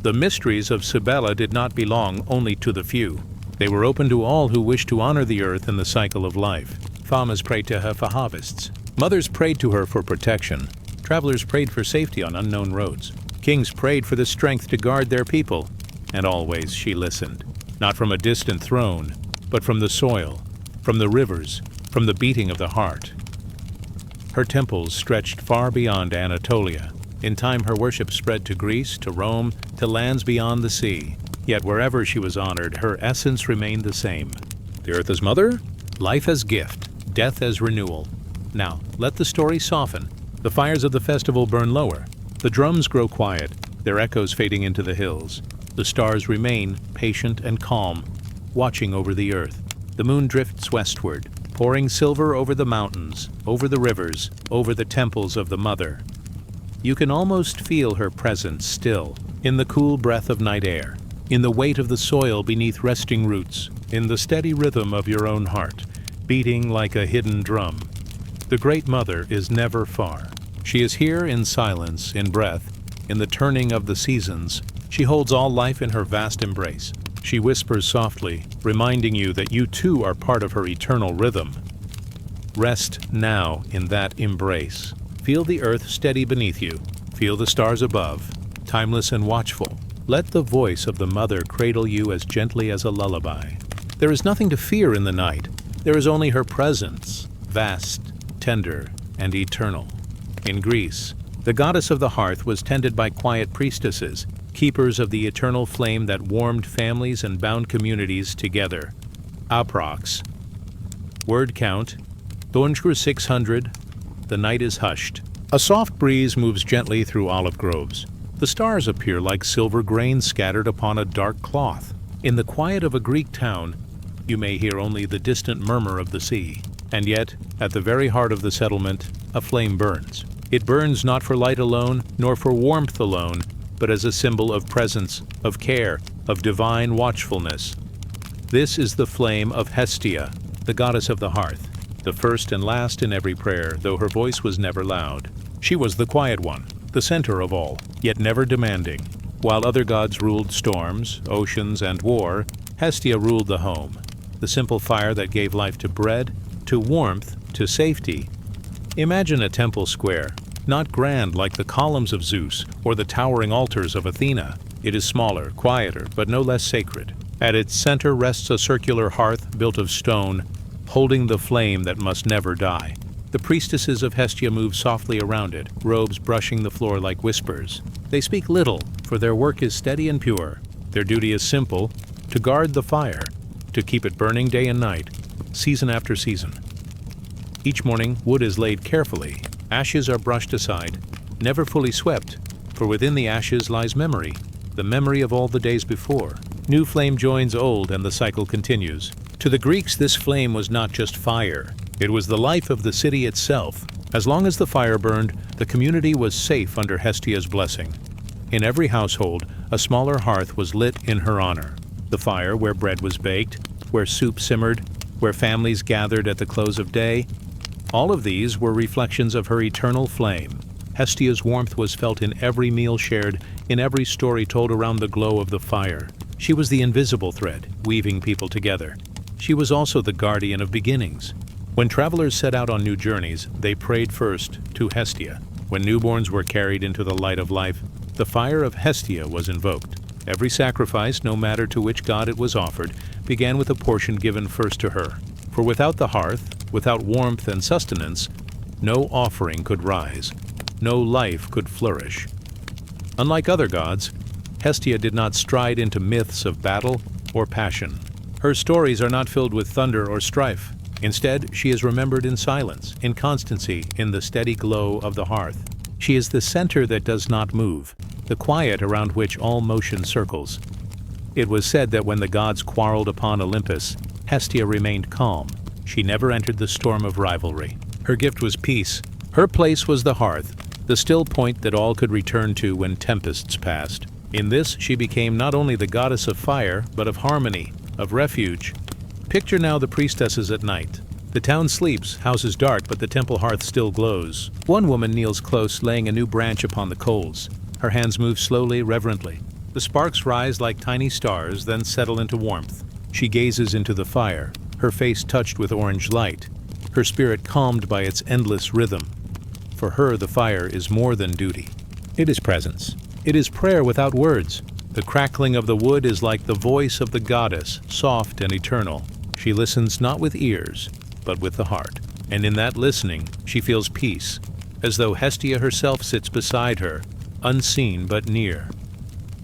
The mysteries of Sibylla did not belong only to the few. They were open to all who wished to honor the earth and the cycle of life. Farmers prayed to her for harvests. Mothers prayed to her for protection. Travelers prayed for safety on unknown roads. Kings prayed for the strength to guard their people. And always she listened, not from a distant throne, but from the soil, from the rivers, from the beating of the heart. Her temples stretched far beyond Anatolia. In time her worship spread to Greece, to Rome, to lands beyond the sea. Yet wherever she was honored, her essence remained the same. The earth as mother, life as gift, death as renewal. Now, let the story soften. The fires of the festival burn lower. The drums grow quiet, their echoes fading into the hills. The stars remain patient and calm, watching over the earth. The moon drifts westward, pouring silver over the mountains, over the rivers, over the temples of the mother. You can almost feel her presence still, in the cool breath of night air, in the weight of the soil beneath resting roots, in the steady rhythm of your own heart, beating like a hidden drum. The Great Mother is never far. She is here in silence, in breath, in the turning of the seasons. She holds all life in her vast embrace. She whispers softly, reminding you that you too are part of her eternal rhythm. Rest now in that embrace. Feel the earth steady beneath you. Feel the stars above, timeless and watchful. Let the voice of the mother cradle you as gently as a lullaby. There is nothing to fear in the night. There is only her presence, vast, tender, and eternal. In Greece, the goddess of the hearth was tended by quiet priestesses, keepers of the eternal flame that warmed families and bound communities together. Approx. Word count, 600. The night is hushed. A soft breeze moves gently through olive groves. The stars appear like silver grains scattered upon a dark cloth. In the quiet of a Greek town, you may hear only the distant murmur of the sea. And yet, at the very heart of the settlement, a flame burns. It burns not for light alone, nor for warmth alone, but as a symbol of presence, of care, of divine watchfulness. This is the flame of Hestia, the goddess of the hearth, the first and last in every prayer, though her voice was never loud. She was the quiet one, the center of all, yet never demanding. While other gods ruled storms, oceans, and war, Hestia ruled the home, the simple fire that gave life to bread, to warmth, to safety. Imagine a temple square, not grand like the columns of Zeus or the towering altars of Athena. It is smaller, quieter, but no less sacred. At its center rests a circular hearth built of stone, holding the flame that must never die. The priestesses of Hestia move softly around it, robes brushing the floor like whispers. They speak little, for their work is steady and pure. Their duty is simple: to guard the fire, to keep it burning day and night, season after season. Each morning, wood is laid carefully. Ashes are brushed aside, never fully swept, for within the ashes lies memory, the memory of all the days before. New flame joins old, and the cycle continues. To the Greeks, this flame was not just fire. It was the life of the city itself. As long as the fire burned, the community was safe under Hestia's blessing. In every household, a smaller hearth was lit in her honor. The fire where bread was baked, where soup simmered, where families gathered at the close of day. All of these were reflections of her eternal flame. Hestia's warmth was felt in every meal shared, in every story told around the glow of the fire. She was the invisible thread, weaving people together. She was also the guardian of beginnings. When travelers set out on new journeys, they prayed first to Hestia. When newborns were carried into the light of life, the fire of Hestia was invoked. Every sacrifice, no matter to which god it was offered, began with a portion given first to her. For without the hearth, without warmth and sustenance, no offering could rise, no life could flourish. Unlike other gods, Hestia did not stride into myths of battle or passion. Her stories are not filled with thunder or strife. Instead, she is remembered in silence, in constancy, in the steady glow of the hearth. She is the center that does not move, the quiet around which all motion circles. It was said that when the gods quarreled upon Olympus, Hestia remained calm. She never entered the storm of rivalry. Her gift was peace. Her place was the hearth, the still point that all could return to when tempests passed. In this, she became not only the goddess of fire, but of harmony, of refuge. Picture now the priestesses at night. The town sleeps, house is dark, but the temple hearth still glows. One woman kneels close, laying a new branch upon the coals. Her hands move slowly, reverently. The sparks rise like tiny stars, then settle into warmth. She gazes into the fire, her face touched with orange light, her spirit calmed by its endless rhythm. For her, the fire is more than duty. It is presence. It is prayer without words. The crackling of the wood is like the voice of the goddess, soft and eternal. She listens not with ears, but with the heart. And in that listening, she feels peace, as though Hestia herself sits beside her, unseen but near.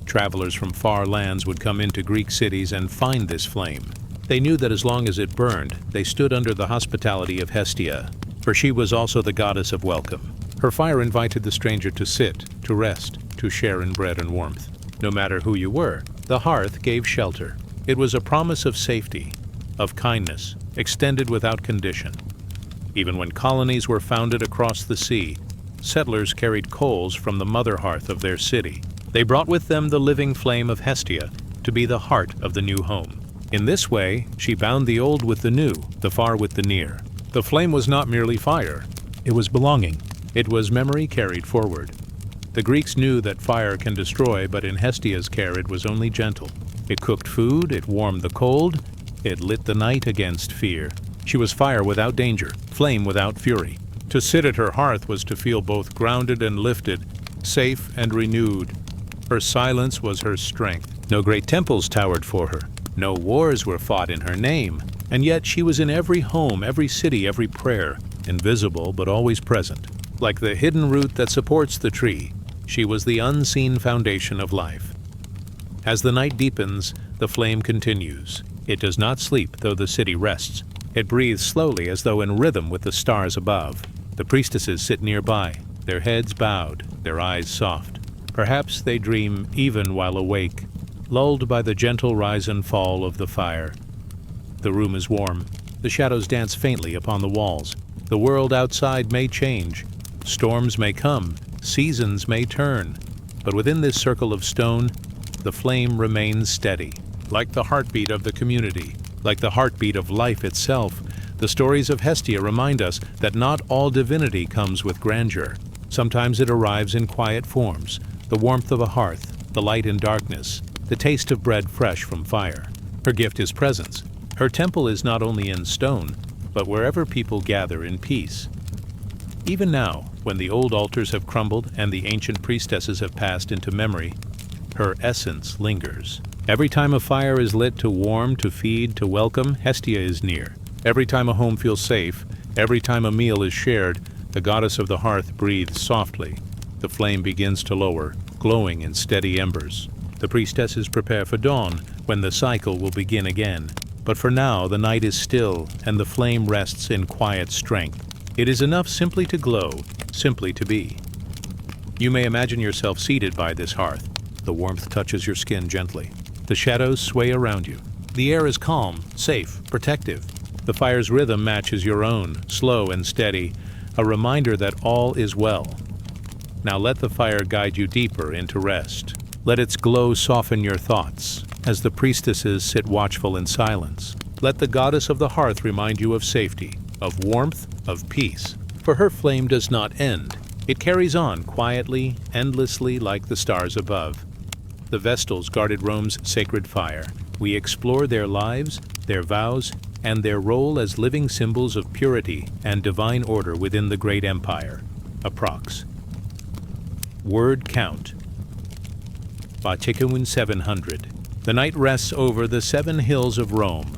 Travelers from far lands would come into Greek cities and find this flame. They knew that as long as it burned, they stood under the hospitality of Hestia, for she was also the goddess of welcome. Her fire invited the stranger to sit, to rest, to share in bread and warmth. No matter who you were, the hearth gave shelter. It was a promise of safety, of kindness, extended without condition. Even when colonies were founded across the sea, settlers carried coals from the mother hearth of their city. They brought with them the living flame of Hestia to be the heart of the new home. In this way, she bound the old with the new, the far with the near. The flame was not merely fire. It was belonging. It was memory carried forward. The Greeks knew that fire can destroy, but in Hestia's care it was only gentle. It cooked food, it warmed the cold, it lit the night against fear. She was fire without danger, flame without fury. To sit at her hearth was to feel both grounded and lifted, safe and renewed. Her silence was her strength. No great temples towered for her. No wars were fought in her name. And yet she was in every home, every city, every prayer, invisible but always present. Like the hidden root that supports the tree, she was the unseen foundation of life. As the night deepens, the flame continues. It does not sleep, though the city rests. It breathes slowly, as though in rhythm with the stars above. The priestesses sit nearby, their heads bowed, their eyes soft. Perhaps they dream even while awake, lulled by the gentle rise and fall of the fire. The room is warm. The shadows dance faintly upon the walls. The world outside may change. Storms may come. Seasons may turn. But within this circle of stone, the flame remains steady, like the heartbeat of the community, like the heartbeat of life itself. The stories of Hestia remind us that not all divinity comes with grandeur. Sometimes it arrives in quiet forms, the warmth of a hearth, the light in darkness, the taste of bread fresh from fire. Her gift is presence. Her temple is not only in stone, but wherever people gather in peace. Even now, when the old altars have crumbled and the ancient priestesses have passed into memory, her essence lingers. Every time a fire is lit to warm, to feed, to welcome, Hestia is near. Every time a home feels safe, every time a meal is shared, the goddess of the hearth breathes softly. The flame begins to lower, glowing in steady embers. The priestesses prepare for dawn, when the cycle will begin again. But for now, the night is still, and the flame rests in quiet strength. It is enough simply to glow, simply to be. You may imagine yourself seated by this hearth. The warmth touches your skin gently. The shadows sway around you. The air is calm, safe, protective. The fire's rhythm matches your own, slow and steady, a reminder that all is well. Now let the fire guide you deeper into rest. Let its glow soften your thoughts, as the priestesses sit watchful in silence. Let the goddess of the hearth remind you of safety, of warmth, of peace. For her flame does not end. It carries on quietly, endlessly like the stars above. The Vestals guarded Rome's sacred fire. We explore their lives, their vows, and their role as living symbols of purity and divine order within the great empire. Approx. Word count. Vatican 700. The night rests over the 7 hills of Rome.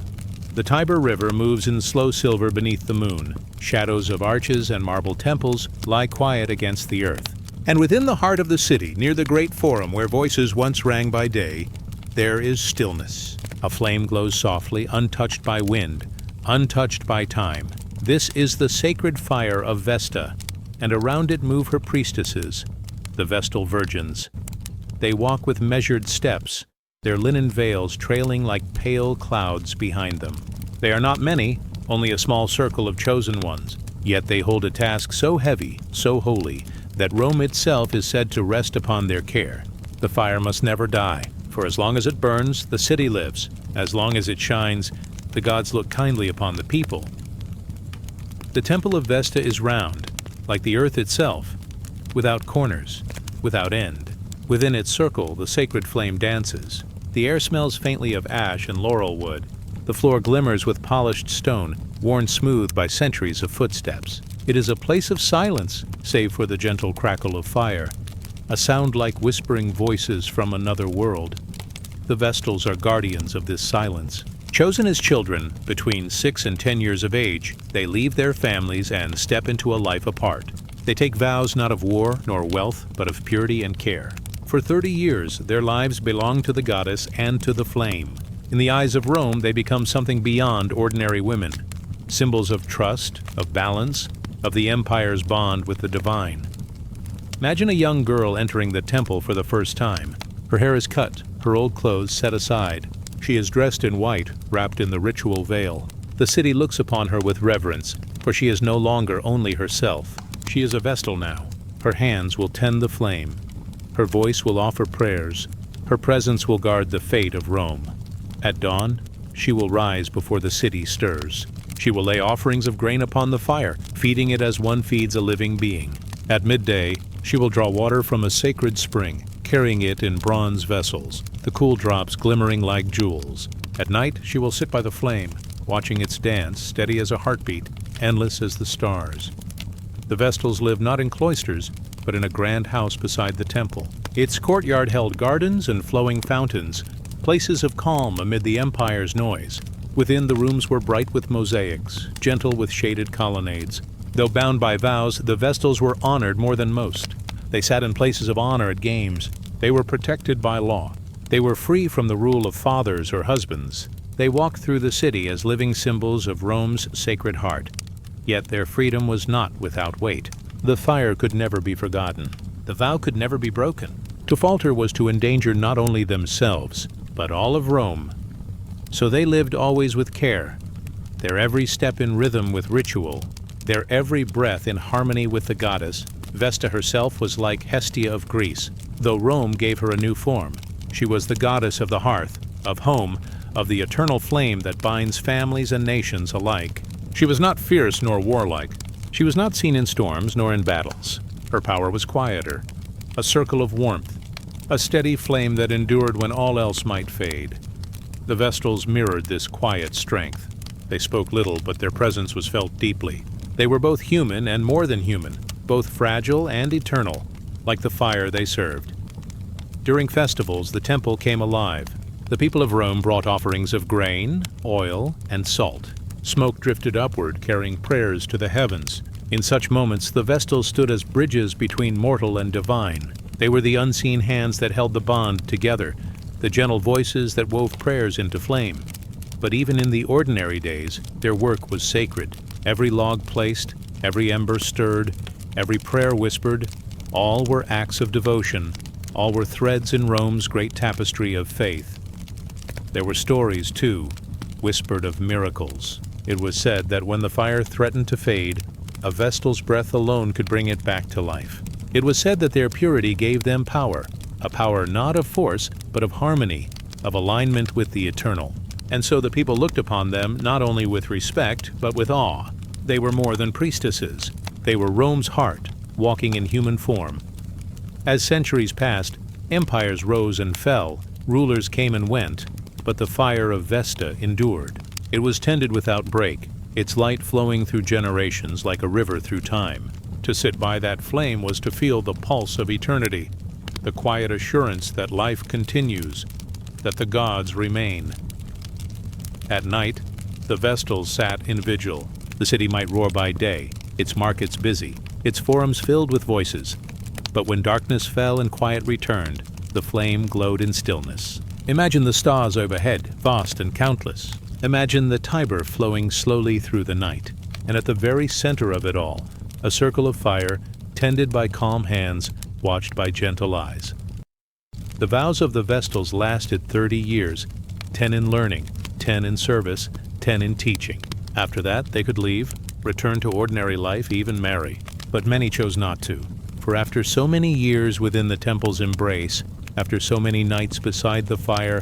The Tiber River moves in slow silver beneath the moon. Shadows of arches and marble temples lie quiet against the earth. And within the heart of the city, near the great forum where voices once rang by day, there is stillness. A flame glows softly, untouched by wind, untouched by time. This is the sacred fire of Vesta, and around it move her priestesses, the Vestal virgins. They walk with measured steps, their linen veils trailing like pale clouds behind them. They are not many, only a small circle of chosen ones, yet they hold a task so heavy, so holy, that Rome itself is said to rest upon their care. The fire must never die, for as long as it burns, the city lives. As long as it shines, the gods look kindly upon the people. The temple of Vesta is round, like the earth itself, without corners, without end. Within its circle, the sacred flame dances. The air smells faintly of ash and laurel wood. The floor glimmers with polished stone, worn smooth by centuries of footsteps. It is a place of silence, save for the gentle crackle of fire, a sound like whispering voices from another world. The Vestals are guardians of this silence. Chosen as children, between 6 and 10 years of age, they leave their families and step into a life apart. They take vows not of war nor wealth, but of purity and care. For 30 years, their lives belong to the goddess and to the flame. In the eyes of Rome, they become something beyond ordinary women, symbols of trust, of balance, of the empire's bond with the divine. Imagine a young girl entering the temple for the first time. Her hair is cut, her old clothes set aside. She is dressed in white, wrapped in the ritual veil. The city looks upon her with reverence, for she is no longer only herself. She is a Vestal now. Her hands will tend the flame. Her voice will offer prayers. Her presence will guard the fate of Rome. At dawn, she will rise before the city stirs. She will lay offerings of grain upon the fire, feeding it as one feeds a living being. At midday, she will draw water from a sacred spring, carrying it in bronze vessels, the cool drops glimmering like jewels. At night, she will sit by the flame, watching its dance, steady as a heartbeat, endless as the stars. The Vestals live not in cloisters, but in a grand house beside the temple. Its courtyard held gardens and flowing fountains, places of calm amid the empire's noise. Within, the rooms were bright with mosaics, gentle with shaded colonnades. Though bound by vows, the Vestals were honored more than most. They sat in places of honor at games. They were protected by law. They were free from the rule of fathers or husbands. They walked through the city as living symbols of Rome's sacred heart. Yet their freedom was not without weight. The fire could never be forgotten. The vow could never be broken. To falter was to endanger not only themselves, but all of Rome. So they lived always with care, their every step in rhythm with ritual, their every breath in harmony with the goddess. Vesta herself was like Hestia of Greece, though Rome gave her a new form. She was the goddess of the hearth, of home, of the eternal flame that binds families and nations alike. She was not fierce nor warlike. She was not seen in storms nor in battles. Her power was quieter, a circle of warmth, a steady flame that endured when all else might fade. The Vestals mirrored this quiet strength. They spoke little, but their presence was felt deeply. They were both human and more than human, both fragile and eternal, like the fire they served. During festivals, the temple came alive. The people of Rome brought offerings of grain, oil, and salt. Smoke drifted upward, carrying prayers to the heavens. In such moments, the Vestals stood as bridges between mortal and divine. They were the unseen hands that held the bond together, the gentle voices that wove prayers into flame. But even in the ordinary days, their work was sacred. Every log placed, every ember stirred, every prayer whispered, all were acts of devotion. All were threads in Rome's great tapestry of faith. There were stories, too, whispered of miracles. It was said that when the fire threatened to fade, a Vestal's breath alone could bring it back to life. It was said that their purity gave them power, a power not of force, but of harmony, of alignment with the eternal. And so the people looked upon them not only with respect, but with awe. They were more than priestesses. They were Rome's heart, walking in human form. As centuries passed, empires rose and fell, rulers came and went, but the fire of Vesta endured. It was tended without break, its light flowing through generations like a river through time. To sit by that flame was to feel the pulse of eternity. the quiet assurance that life continues, that the gods remain. At night, the Vestals sat in vigil. The city might roar by day, its markets busy, its forums filled with voices. But when darkness fell and quiet returned, the flame glowed in stillness. Imagine the stars overhead, vast and countless. Imagine the Tiber flowing slowly through the night, and at the very center of it all, a circle of fire, tended by calm hands, watched by gentle eyes. The vows of the Vestals lasted 30 years, 10 in learning, 10 in service, 10 in teaching. After that, they could leave, return to ordinary life, even marry. But many chose not to, for after so many years within the temple's embrace, after so many nights beside the fire,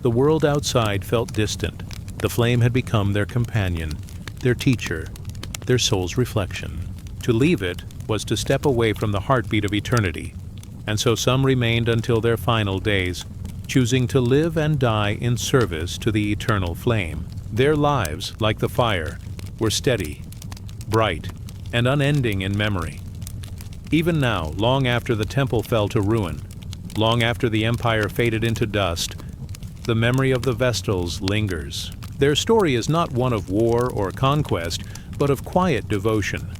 the world outside felt distant. The flame had become their companion, their teacher, their soul's reflection. To leave it was to step away from the heartbeat of eternity, and so some remained until their final days, choosing to live and die in service to the eternal flame. Their lives, like the fire, were steady, bright, and unending in memory. Even now, long after the temple fell to ruin, long after the empire faded into dust, the memory of the Vestals lingers. Their story is not one of war or conquest, but of quiet devotion.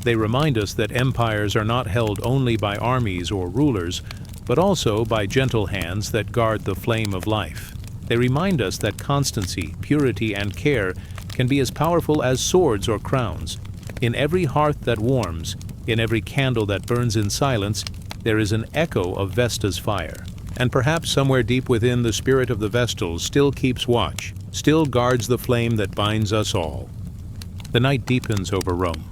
They remind us that empires are not held only by armies or rulers, but also by gentle hands that guard the flame of life. They remind us that constancy, purity, and care can be as powerful as swords or crowns. In every hearth that warms, in every candle that burns in silence, there is an echo of Vesta's fire. And perhaps somewhere deep within, the spirit of the Vestals still keeps watch, still guards the flame that binds us all. The night deepens over Rome.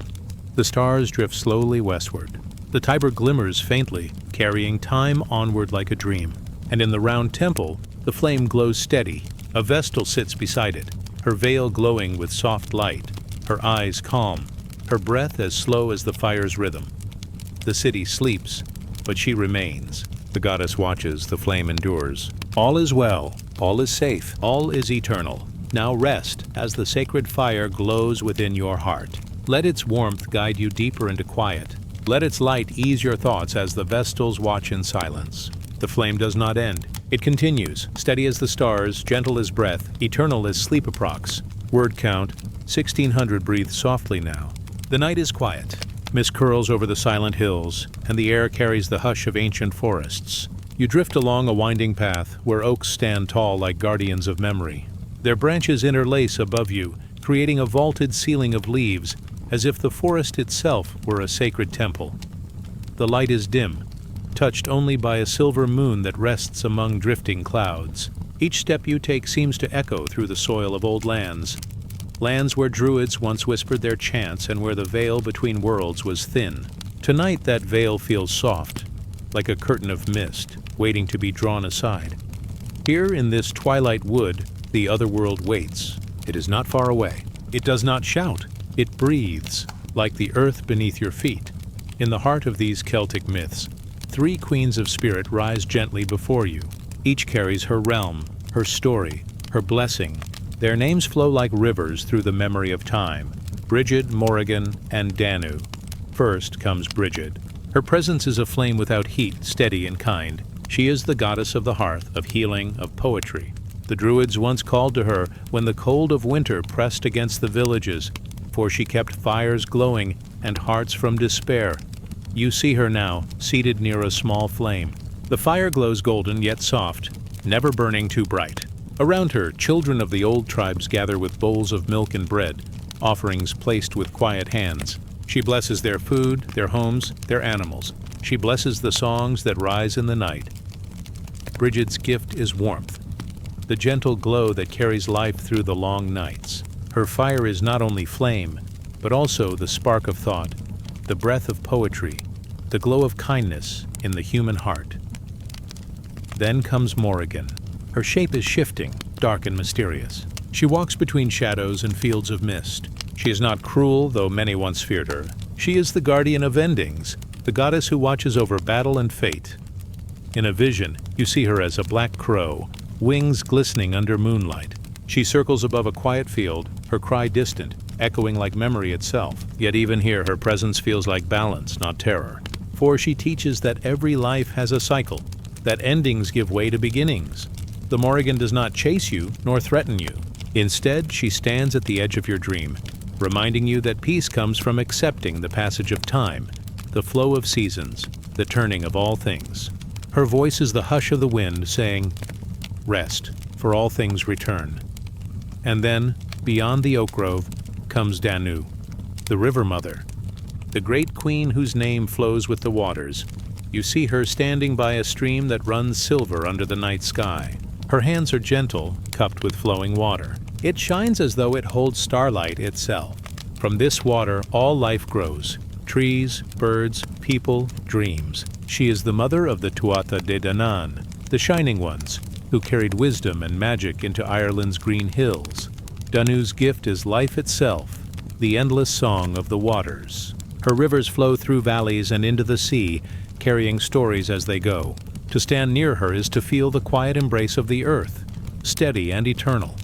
The stars drift slowly westward. The Tiber glimmers faintly, carrying time onward like a dream. And in the round temple, the flame glows steady. A Vestal sits beside it, her veil glowing with soft light, her eyes calm, her breath as slow as the fire's rhythm. The city sleeps, but she remains. The goddess watches, the flame endures. All is well, all is safe, all is eternal. Now rest as the sacred fire glows within your heart. Let its warmth guide you deeper into quiet. Let its light ease your thoughts as the Vestals watch in silence. The flame does not end. It continues, steady as the stars, gentle as breath, eternal as sleep approx. Word count, 1600 breathe softly now. The night is quiet. Mist curls over the silent hills, and the air carries the hush of ancient forests. You drift along a winding path where oaks stand tall like guardians of memory. Their branches interlace above you, creating a vaulted ceiling of leaves, as if the forest itself were a sacred temple. The light is dim, touched only by a silver moon that rests among drifting clouds. Each step you take seems to echo through the soil of old lands, lands where druids once whispered their chants and where the veil between worlds was thin. Tonight that veil feels soft, like a curtain of mist, waiting to be drawn aside. Here in this twilight wood, the other world waits. It is not far away. It does not shout. It breathes, like the earth beneath your feet. In the heart of these Celtic myths, 3 queens of spirit rise gently before you. Each carries her realm, her story, her blessing. Their names flow like rivers through the memory of time: Brigid, Morrigan, and Danu. First comes Brigid. Her presence is a flame without heat, steady and kind. She is the goddess of the hearth, of healing, of poetry. The Druids once called to her when the cold of winter pressed against the villages, for she kept fires glowing and hearts from despair. You see her now, seated near a small flame. The fire glows golden yet soft, never burning too bright. Around her, children of the old tribes gather with bowls of milk and bread, offerings placed with quiet hands. She blesses their food, their homes, their animals. She blesses the songs that rise in the night. Brigid's gift is warmth, the gentle glow that carries life through the long nights. Her fire is not only flame, but also the spark of thought, the breath of poetry, the glow of kindness in the human heart. Then comes Morrigan. Her shape is shifting, dark and mysterious. She walks between shadows and fields of mist. She is not cruel, though many once feared her. She is the guardian of endings, the goddess who watches over battle and fate. In a vision, you see her as a black crow, wings glistening under moonlight. She circles above a quiet field, her cry distant, echoing like memory itself. Yet even here her presence feels like balance, not terror. for she teaches that every life has a cycle, that endings give way to beginnings. The Morrigan does not chase you nor threaten you. Instead, she stands at the edge of your dream, reminding you that peace comes from accepting the passage of time, the flow of seasons, the turning of all things. Her voice is the hush of the wind saying, "Rest, for all things return." And then, beyond the oak grove, comes Danu, the river mother, the great queen whose name flows with the waters. You see her standing by a stream that runs silver under the night sky. Her hands are gentle, cupped with flowing water. It shines as though it holds starlight itself. From this water all life grows, trees, birds, people, dreams. She is the mother of the Tuatha De Danann, the Shining Ones, who carried wisdom and magic into Ireland's green hills. Danu's gift is life itself, the endless song of the waters. Her rivers flow through valleys and into the sea, carrying stories as they go. To stand near her is to feel the quiet embrace of the earth, steady and eternal.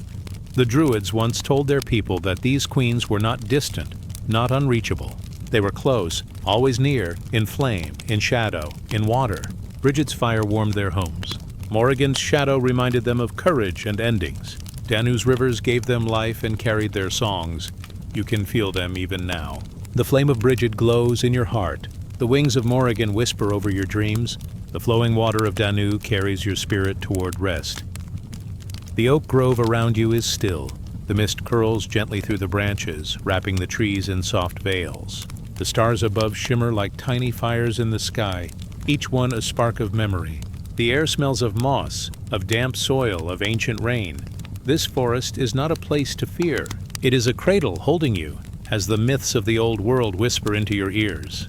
The Druids once told their people that these queens were not distant, not unreachable. They were close, always near, in flame, in shadow, in water. Bridget's fire warmed their homes. Morrigan's shadow reminded them of courage and endings. Danu's rivers gave them life and carried their songs. You can feel them even now. The flame of Bridget glows in your heart. The wings of Morrigan whisper over your dreams. The flowing water of Danu carries your spirit toward rest. The oak grove around you is still. The mist curls gently through the branches, wrapping the trees in soft veils. The stars above shimmer like tiny fires in the sky, each one a spark of memory. The air smells of moss, of damp soil, of ancient rain. This forest is not a place to fear. It is a cradle holding you, as the myths of the old world whisper into your ears.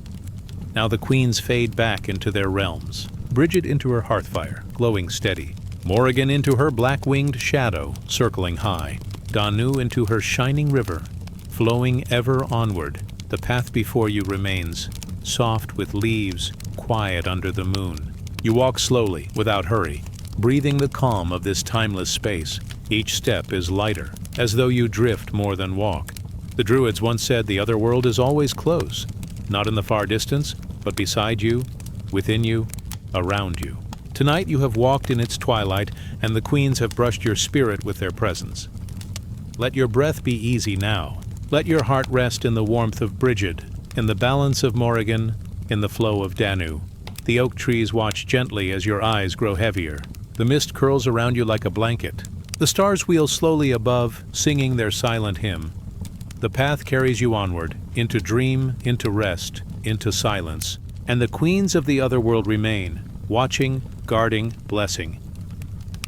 Now the queens fade back into their realms. Bridget into her hearthfire, glowing steady. Morrigan into her black-winged shadow, circling high. Danu into her shining river, flowing ever onward. The path before you remains, soft with leaves, quiet under the moon. You walk slowly, without hurry, breathing the calm of this timeless space. Each step is lighter, as though you drift more than walk. The Druids once said the other world is always close, not in the far distance, but beside you, within you, around you. Tonight you have walked in its twilight, and the queens have brushed your spirit with their presence. Let your breath be easy now. Let your heart rest in the warmth of Bridget, in the balance of Morrigan, in the flow of Danu. The oak trees watch gently as your eyes grow heavier. The mist curls around you like a blanket. The stars wheel slowly above, singing their silent hymn. The path carries you onward, into dream, into rest, into silence. And the queens of the other world remain, watching, guarding, blessing.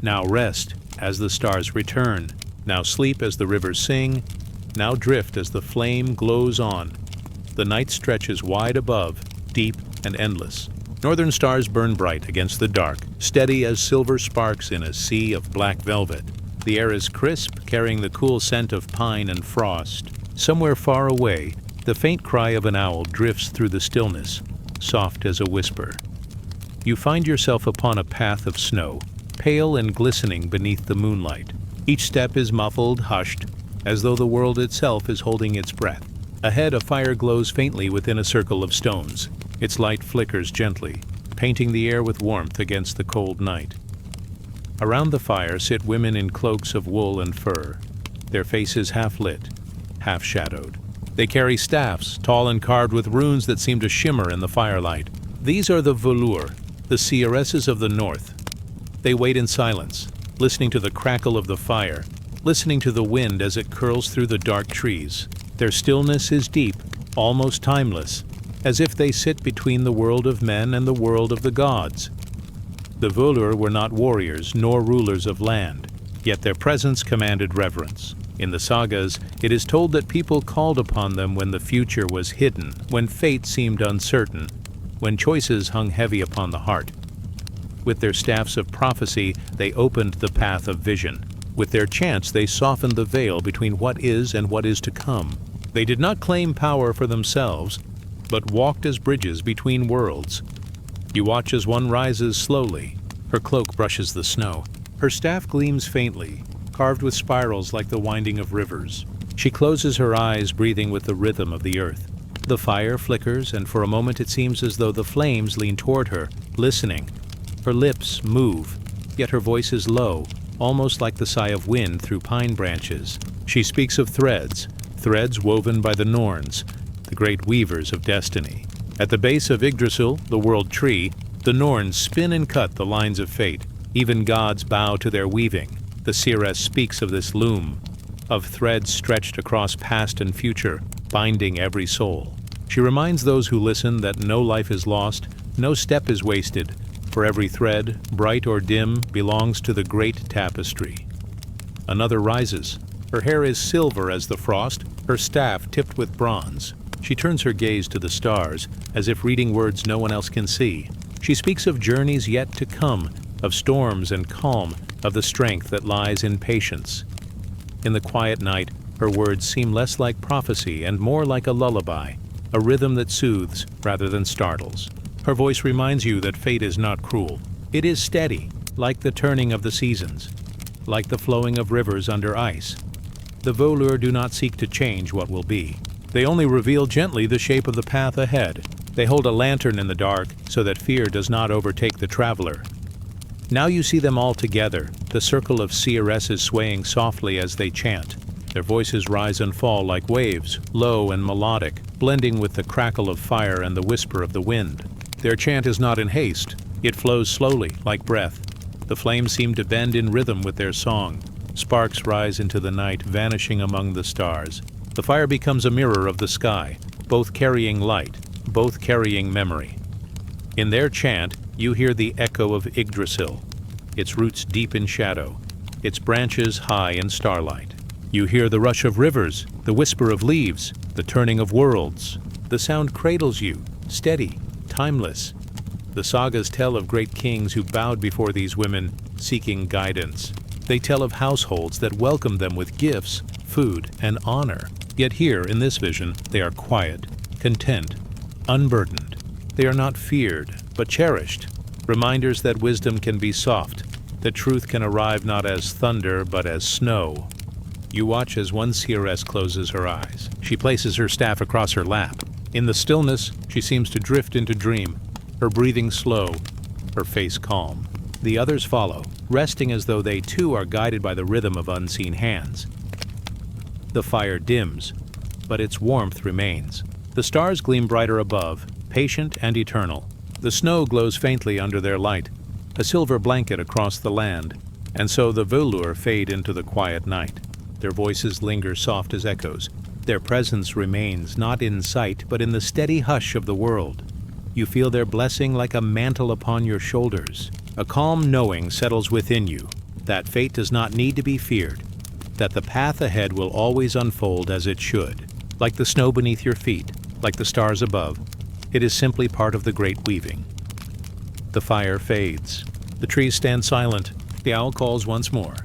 Now rest as the stars return. Now sleep as the rivers sing. Now drift as the flame glows on. The night stretches wide above, deep and endless. Northern stars burn bright against the dark, steady as silver sparks in a sea of black velvet. The air is crisp, carrying the cool scent of pine and frost. Somewhere far away, the faint cry of an owl drifts through the stillness, soft as a whisper. You find yourself upon a path of snow, pale and glistening beneath the moonlight. Each step is muffled, hushed, as though the world itself is holding its breath. Ahead, a fire glows faintly within a circle of stones. Its light flickers gently, painting the air with warmth against the cold night. Around the fire sit women in cloaks of wool and fur, their faces half lit, half shadowed. They carry staffs, tall and carved with runes that seem to shimmer in the firelight. These are the Volur, the seeresses of the north. They wait in silence, listening to the crackle of the fire, listening to the wind as it curls through the dark trees. Their stillness is deep, almost timeless, as if they sit between the world of men and the world of the gods. The Volur were not warriors nor rulers of land, yet their presence commanded reverence. In the sagas, it is told that people called upon them when the future was hidden, when fate seemed uncertain, when choices hung heavy upon the heart. With their staffs of prophecy, they opened the path of vision. With their chants, they softened the veil between what is and what is to come. They did not claim power for themselves, but walked as bridges between worlds. You watch as one rises slowly. Her cloak brushes the snow. Her staff gleams faintly, carved with spirals like the winding of rivers. She closes her eyes, breathing with the rhythm of the earth. The fire flickers, and for a moment it seems as though the flames lean toward her, listening. Her lips move, yet her voice is low, almost like the sigh of wind through pine branches. She speaks of threads woven by the Norns, the great weavers of destiny. At the base of Yggdrasil, the world tree, the Norns spin and cut the lines of fate. Even gods bow to their weaving. The seeress speaks of this loom, of threads stretched across past and future, binding every soul. She reminds those who listen that no life is lost, no step is wasted, for every thread, bright or dim, belongs to the great tapestry. Another rises. Her hair is silver as the frost, her staff tipped with bronze. She turns her gaze to the stars, as if reading words no one else can see. She speaks of journeys yet to come, of storms and calm, of the strength that lies in patience. In the quiet night, her words seem less like prophecy and more like a lullaby, a rhythm that soothes rather than startles. Her voice reminds you that fate is not cruel. It is steady, like the turning of the seasons, like the flowing of rivers under ice. The volur do not seek to change what will be. They only reveal gently the shape of the path ahead. They hold a lantern in the dark so that fear does not overtake the traveler. Now you see them all together, the circle of seeresses swaying softly as they chant. Their voices rise and fall like waves, low and melodic, blending with the crackle of fire and the whisper of the wind. Their chant is not in haste. It flows slowly, like breath. The flames seem to bend in rhythm with their song. Sparks rise into the night, vanishing among the stars. The fire becomes a mirror of the sky, both carrying light, both carrying memory. In their chant, you hear the echo of Yggdrasil, its roots deep in shadow, its branches high in starlight. You hear the rush of rivers, the whisper of leaves, the turning of worlds. The sound cradles you, steady, timeless. The sagas tell of great kings who bowed before these women, seeking guidance. They tell of households that welcome them with gifts, food, and honor. Yet here, in this vision, they are quiet, content, unburdened. They are not feared, but cherished. Reminders that wisdom can be soft, that truth can arrive not as thunder, but as snow. You watch as one seeress closes her eyes. She places her staff across her lap. In the stillness, she seems to drift into dream, her breathing slow, her face calm. The others follow, resting as though they too are guided by the rhythm of unseen hands. The fire dims, but its warmth remains. The stars gleam brighter above, patient and eternal. The snow glows faintly under their light, a silver blanket across the land, and so the volur fade into the quiet night. Their voices linger soft as echoes. Their presence remains not in sight, but in the steady hush of the world. You feel their blessing like a mantle upon your shoulders. A calm knowing settles within you that fate does not need to be feared, that the path ahead will always unfold as it should. Like the snow beneath your feet, like the stars above, it is simply part of the great weaving. The fire fades. The trees stand silent. The owl calls once more.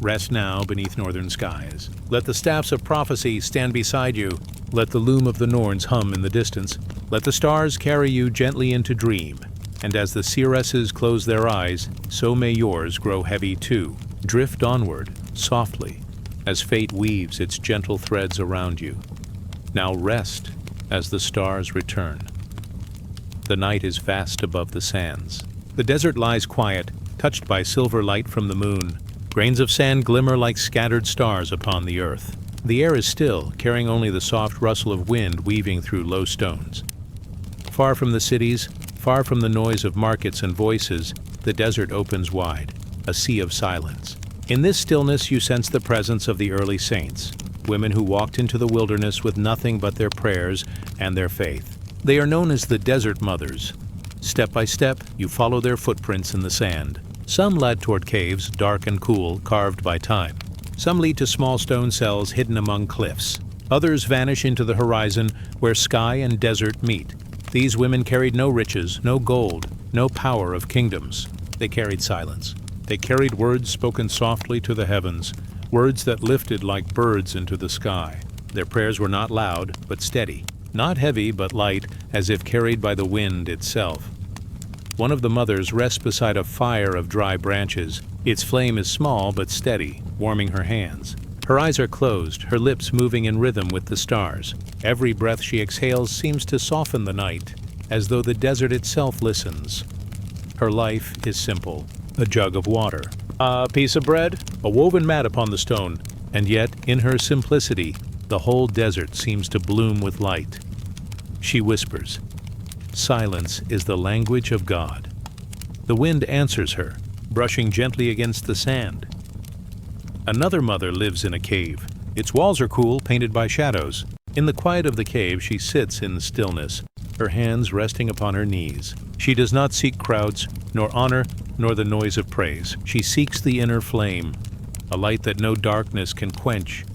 Rest now beneath northern skies. Let the staffs of prophecy stand beside you. Let the loom of the Norns hum in the distance. Let the stars carry you gently into dream. And as the seeresses close their eyes, so may yours grow heavy too. Drift onward, softly, as fate weaves its gentle threads around you. Now rest as the stars return. The night is vast above the sands. The desert lies quiet, touched by silver light from the moon. Grains of sand glimmer like scattered stars upon the earth. The air is still, carrying only the soft rustle of wind weaving through low stones. Far from the cities, far from the noise of markets and voices, the desert opens wide, a sea of silence. In this stillness you sense the presence of the early saints, women who walked into the wilderness with nothing but their prayers and their faith. They are known as the Desert Mothers. Step by step, you follow their footprints in the sand. Some led toward caves, dark and cool, carved by time. Some lead to small stone cells hidden among cliffs. Others vanish into the horizon where sky and desert meet. These women carried no riches, no gold, no power of kingdoms. They carried silence. They carried words spoken softly to the heavens, words that lifted like birds into the sky. Their prayers were not loud, but steady. Not heavy, but light, as if carried by the wind itself. One of the mothers rests beside a fire of dry branches. Its flame is small but steady, warming her hands. Her eyes are closed, her lips moving in rhythm with the stars. Every breath she exhales seems to soften the night, as though the desert itself listens. Her life is simple. A jug of water, a piece of bread, a woven mat upon the stone, and yet, in her simplicity, the whole desert seems to bloom with light. She whispers, "Silence is the language of God." The wind answers her, brushing gently against the sand. Another mother lives in a cave. Its walls are cool, painted by shadows. In the quiet of the cave, she sits in stillness, her hands resting upon her knees. She does not seek crowds, nor honor, nor the noise of praise. She seeks the inner flame, a light that no darkness can quench.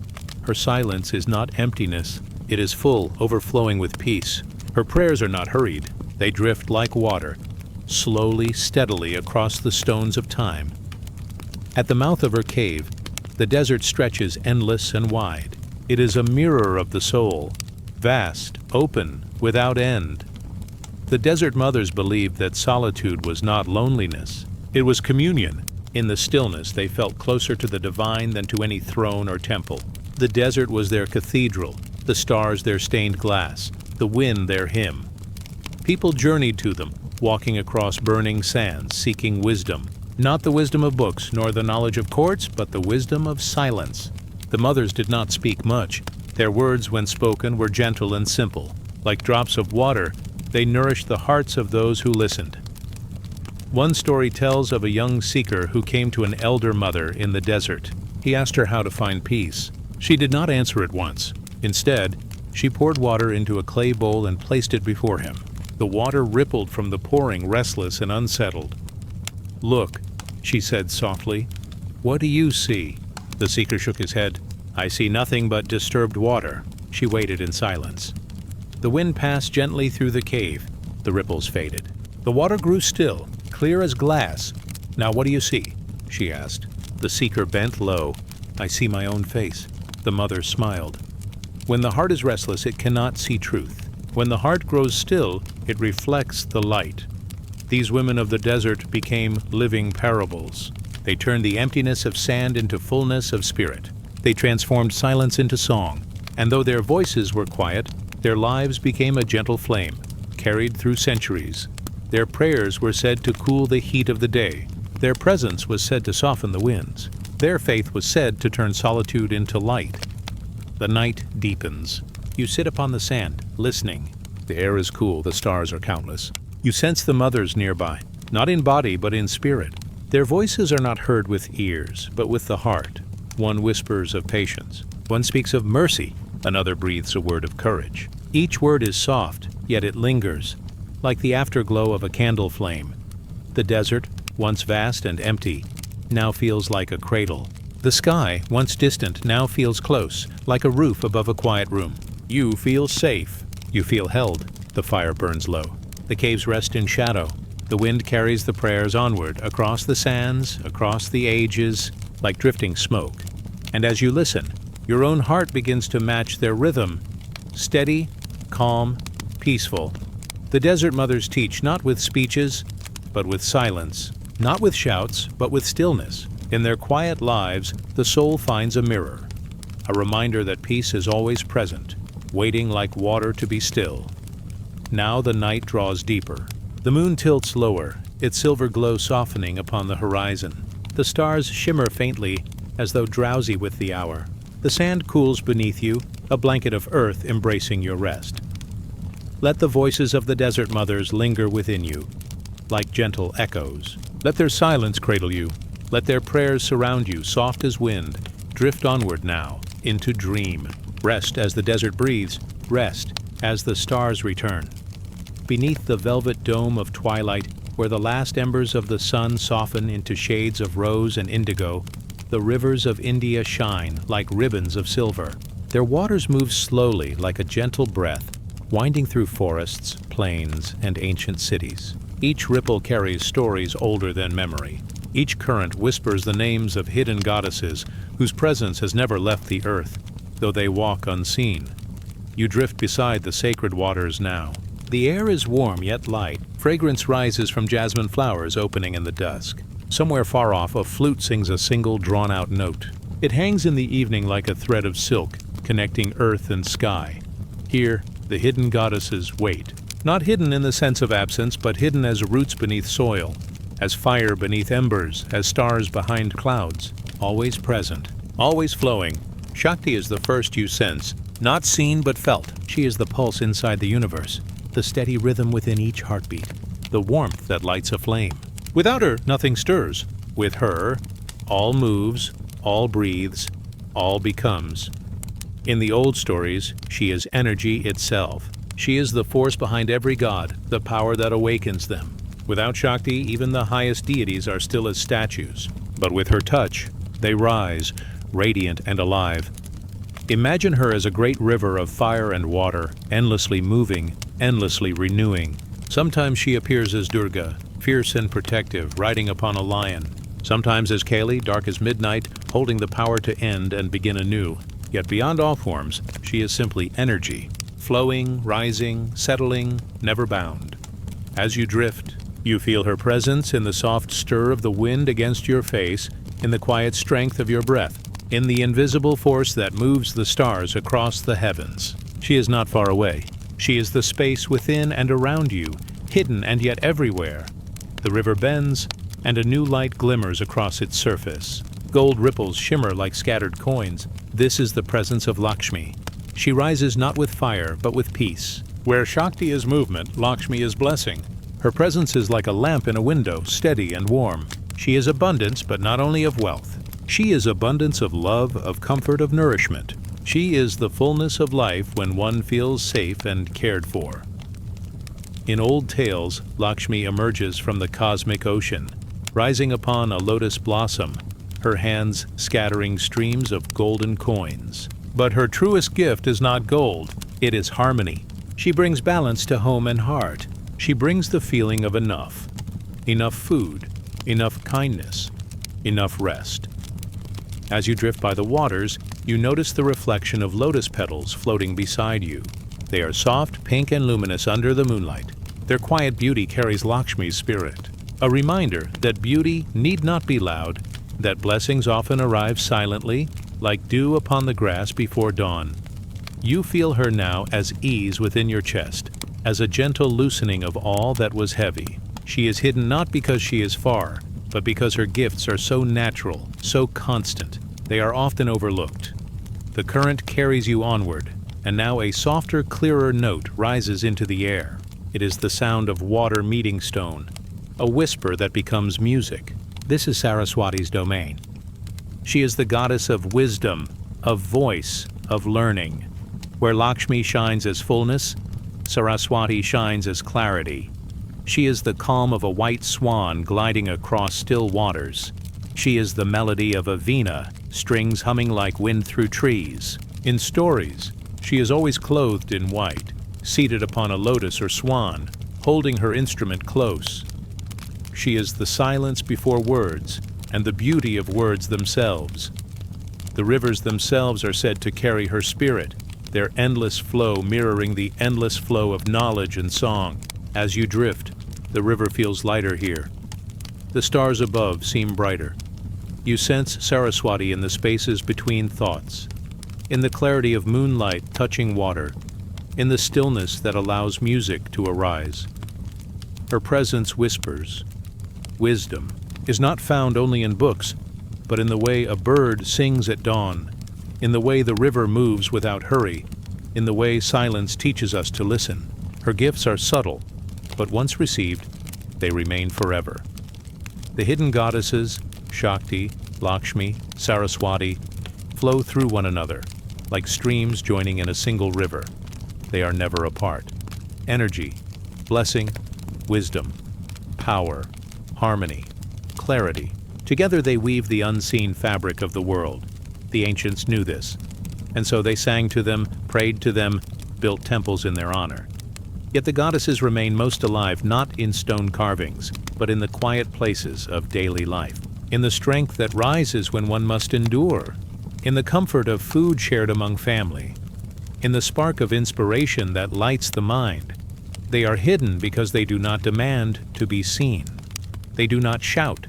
Her silence is not emptiness. It is full, overflowing with peace. Her prayers are not hurried. They drift like water, slowly, steadily across the stones of time. At the mouth of her cave, the desert stretches endless and wide. It is a mirror of the soul, vast, open, without end. The desert mothers believed that solitude was not loneliness. It was communion. In the stillness, they felt closer to the divine than to any throne or temple. The desert was their cathedral, the stars their stained glass, the wind their hymn. People journeyed to them, walking across burning sands, seeking wisdom. Not the wisdom of books, nor the knowledge of courts, but the wisdom of silence. The mothers did not speak much. Their words, when spoken, were gentle and simple. Like drops of water, they nourished the hearts of those who listened. One story tells of a young seeker who came to an elder mother in the desert. He asked her how to find peace. She did not answer at once. Instead, she poured water into a clay bowl and placed it before him. The water rippled from the pouring, restless and unsettled. "Look," she said softly. "What do you see?" The seeker shook his head. "I see nothing but disturbed water." She waited in silence. The wind passed gently through the cave. The ripples faded. The water grew still, clear as glass. "Now what do you see?" she asked. The seeker bent low. "I see my own face." The mother smiled. When the heart is restless, it cannot see truth. When the heart grows still, it reflects the light. These women of the desert became living parables. They turned the emptiness of sand into fullness of spirit. They transformed silence into song. And though their voices were quiet, their lives became a gentle flame, carried through centuries. Their prayers were said to cool the heat of the day. Their presence was said to soften the winds. Their faith was said to turn solitude into light. The night deepens. You sit upon the sand, listening. The air is cool, the stars are countless. You sense the mothers nearby, not in body but in spirit. Their voices are not heard with ears, but with the heart. One whispers of patience. One speaks of mercy. Another breathes a word of courage. Each word is soft, yet it lingers, like the afterglow of a candle flame. The desert, once vast and empty, now feels like a cradle. The sky, once distant, now feels close, like a roof above a quiet room. You feel safe. You feel held. The fire burns low. The caves rest in shadow. The wind carries the prayers onward, across the sands, across the ages, like drifting smoke. And as you listen, your own heart begins to match their rhythm. Steady, calm, peaceful. The desert mothers teach not with speeches, but with silence. Not with shouts, but with stillness. In their quiet lives, the soul finds a mirror, a reminder that peace is always present, waiting like water to be still. Now the night draws deeper. The moon tilts lower, its silver glow softening upon the horizon. The stars shimmer faintly, as though drowsy with the hour. The sand cools beneath you, a blanket of earth embracing your rest. Let the voices of the desert mothers linger within you, like gentle echoes. Let their silence cradle you. Let their prayers surround you, soft as wind. Drift onward now, into dream. Rest as the desert breathes. Rest as the stars return. Beneath the velvet dome of twilight, where the last embers of the sun soften into shades of rose and indigo, the rivers of India shine like ribbons of silver. Their waters move slowly like a gentle breath, winding through forests, plains, and ancient cities. Each ripple carries stories older than memory. Each current whispers the names of hidden goddesses whose presence has never left the earth, though they walk unseen. You drift beside the sacred waters now. The air is warm yet light. Fragrance rises from jasmine flowers opening in the dusk. Somewhere far off, a flute sings a single drawn-out note. It hangs in the evening like a thread of silk, connecting earth and sky. Here, the hidden goddesses wait. Not hidden in the sense of absence, but hidden as roots beneath soil, as fire beneath embers, as stars behind clouds. Always present, always flowing. Shakti is the first you sense, not seen but felt. She is the pulse inside the universe, the steady rhythm within each heartbeat, the warmth that lights a flame. Without her, nothing stirs. With her, all moves, all breathes, all becomes. In the old stories, she is energy itself. She is the force behind every god, the power that awakens them. Without Shakti, even the highest deities are still as statues. But with her touch, they rise, radiant and alive. Imagine her as a great river of fire and water, endlessly moving, endlessly renewing. Sometimes she appears as Durga, fierce and protective, riding upon a lion. Sometimes as Kali, dark as midnight, holding the power to end and begin anew. Yet beyond all forms, she is simply energy, flowing, rising, settling, never bound. As you drift, you feel her presence in the soft stir of the wind against your face, in the quiet strength of your breath, in the invisible force that moves the stars across the heavens. She is not far away. She is the space within and around you, hidden and yet everywhere. The river bends, and a new light glimmers across its surface. Gold ripples shimmer like scattered coins. This is the presence of Lakshmi. She rises not with fire, but with peace. Where Shakti is movement, Lakshmi is blessing. Her presence is like a lamp in a window, steady and warm. She is abundance, but not only of wealth. She is abundance of love, of comfort, of nourishment. She is the fullness of life when one feels safe and cared for. In old tales, Lakshmi emerges from the cosmic ocean, rising upon a lotus blossom, her hands scattering streams of golden coins. But her truest gift is not gold, it is harmony. She brings balance to home and heart. She brings the feeling of enough. Enough food, enough kindness, enough rest. As you drift by the waters, you notice the reflection of lotus petals floating beside you. They are soft, pink, and luminous under the moonlight. Their quiet beauty carries Lakshmi's spirit. A reminder that beauty need not be loud, that blessings often arrive silently, like dew upon the grass before dawn. You feel her now as ease within your chest, as a gentle loosening of all that was heavy. She is hidden not because she is far, but because her gifts are so natural, so constant. They are often overlooked. The current carries you onward, and now a softer, clearer note rises into the air. It is the sound of water meeting stone, a whisper that becomes music. This is Saraswati's domain. She is the goddess of wisdom, of voice, of learning. Where Lakshmi shines as fullness, Saraswati shines as clarity. She is the calm of a white swan gliding across still waters. She is the melody of a veena, strings humming like wind through trees. In stories, she is always clothed in white, seated upon a lotus or swan, holding her instrument close. She is the silence before words, and the beauty of words themselves. The rivers themselves are said to carry her spirit, their endless flow mirroring the endless flow of knowledge and song. As you drift, the river feels lighter here. The stars above seem brighter. You sense Saraswati in the spaces between thoughts, in the clarity of moonlight touching water, in the stillness that allows music to arise. Her presence whispers. Wisdom is not found only in books, but in the way a bird sings at dawn, in the way the river moves without hurry, in the way silence teaches us to listen. Her gifts are subtle, but once received, they remain forever. The hidden goddesses, Shakti, Lakshmi, Saraswati, flow through one another, like streams joining in a single river. They are never apart. Energy, blessing, wisdom, power, harmony, clarity. Together they weave the unseen fabric of the world. The ancients knew this, and so they sang to them, prayed to them, built temples in their honor. Yet the goddesses remain most alive not in stone carvings, but in the quiet places of daily life, in the strength that rises when one must endure, in the comfort of food shared among family, in the spark of inspiration that lights the mind. They are hidden because they do not demand to be seen. They do not shout.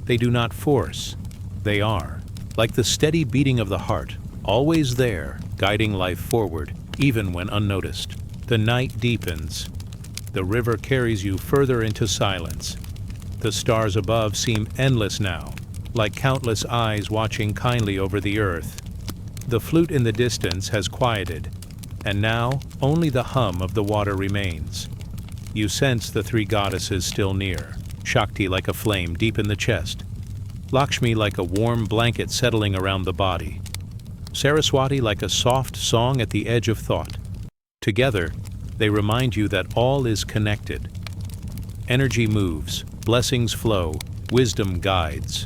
They do not force. They are. like the steady beating of the heart, always there, guiding life forward, even when unnoticed. The night deepens. The river carries you further into silence. The stars above seem endless now, like countless eyes watching kindly over the earth. The flute in the distance has quieted, and now only the hum of the water remains. You sense the three goddesses still near, Shakti like a flame deep in the chest, Lakshmi like a warm blanket settling around the body, Saraswati like a soft song at the edge of thought. Together, they remind you that all is connected. Energy moves, blessings flow, wisdom guides.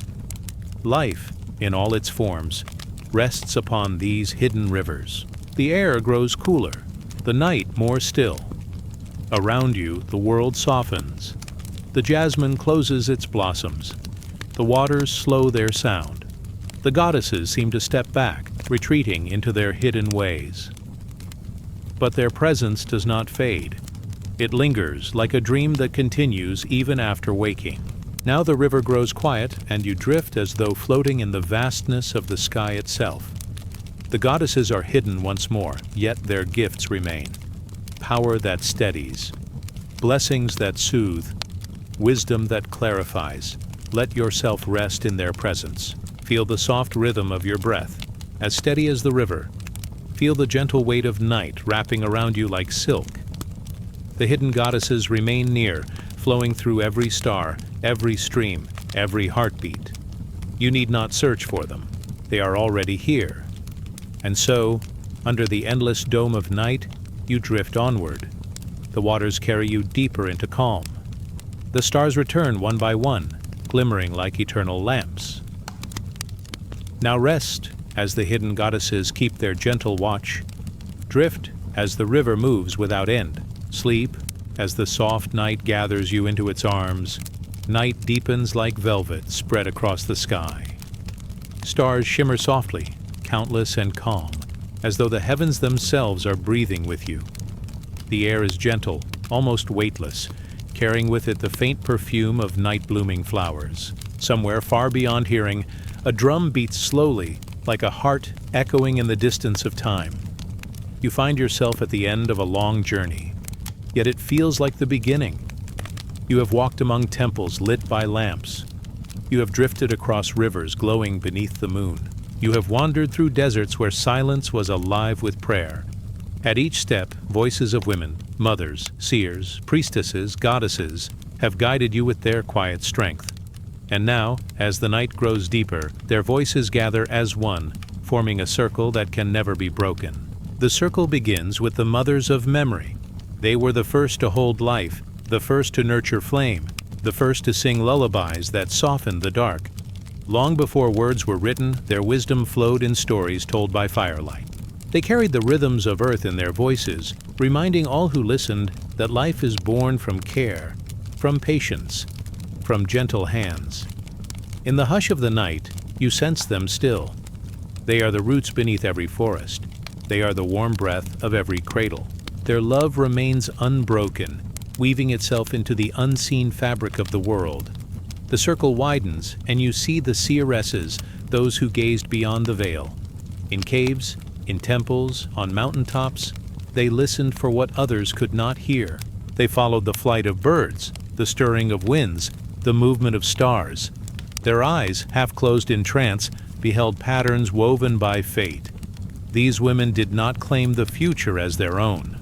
Life, in all its forms, rests upon these hidden rivers. The air grows cooler, the night more still. Around you, the world softens. The jasmine closes its blossoms. The waters slow their sound. The goddesses seem to step back, retreating into their hidden ways. But their presence does not fade. It lingers like a dream that continues even after waking. Now the river grows quiet, and you drift as though floating in the vastness of the sky itself. The goddesses are hidden once more, yet their gifts remain. Power that steadies, blessings that soothe, wisdom that clarifies. Let yourself rest in their presence. Feel the soft rhythm of your breath, as steady as the river. Feel the gentle weight of night wrapping around you like silk. The hidden goddesses remain near, flowing through every star, every stream, every heartbeat. You need not search for them. They are already here. And so, under the endless dome of night, you drift onward. The waters carry you deeper into calm. The stars return one by one, glimmering like eternal lamps. Now rest as the hidden goddesses keep their gentle watch. Drift as the river moves without end. Sleep as the soft night gathers you into its arms. Night deepens like velvet spread across the sky. Stars shimmer softly, countless and calm, as though the heavens themselves are breathing with you. The air is gentle, almost weightless, carrying with it the faint perfume of night-blooming flowers. Somewhere far beyond hearing, a drum beats slowly, like a heart echoing in the distance of time. You find yourself at the end of a long journey, yet it feels like the beginning. You have walked among temples lit by lamps. You have drifted across rivers glowing beneath the moon. You have wandered through deserts where silence was alive with prayer. At each step, voices of women, mothers, seers, priestesses, goddesses, have guided you with their quiet strength. And now, as the night grows deeper, their voices gather as one, forming a circle that can never be broken. The circle begins with the mothers of memory. They were the first to hold life, the first to nurture flame, the first to sing lullabies that softened the dark. Long before words were written, their wisdom flowed in stories told by firelight. They carried the rhythms of earth in their voices, reminding all who listened that life is born from care, from patience, from gentle hands. In the hush of the night, you sense them still. They are the roots beneath every forest. They are the warm breath of every cradle. Their love remains unbroken, weaving itself into the unseen fabric of the world. The circle widens, and you see the seeresses, those who gazed beyond the veil. In caves, in temples, on mountaintops, they listened for what others could not hear. They followed the flight of birds, the stirring of winds, the movement of stars. Their eyes, half closed in trance, beheld patterns woven by fate. These women did not claim the future as their own.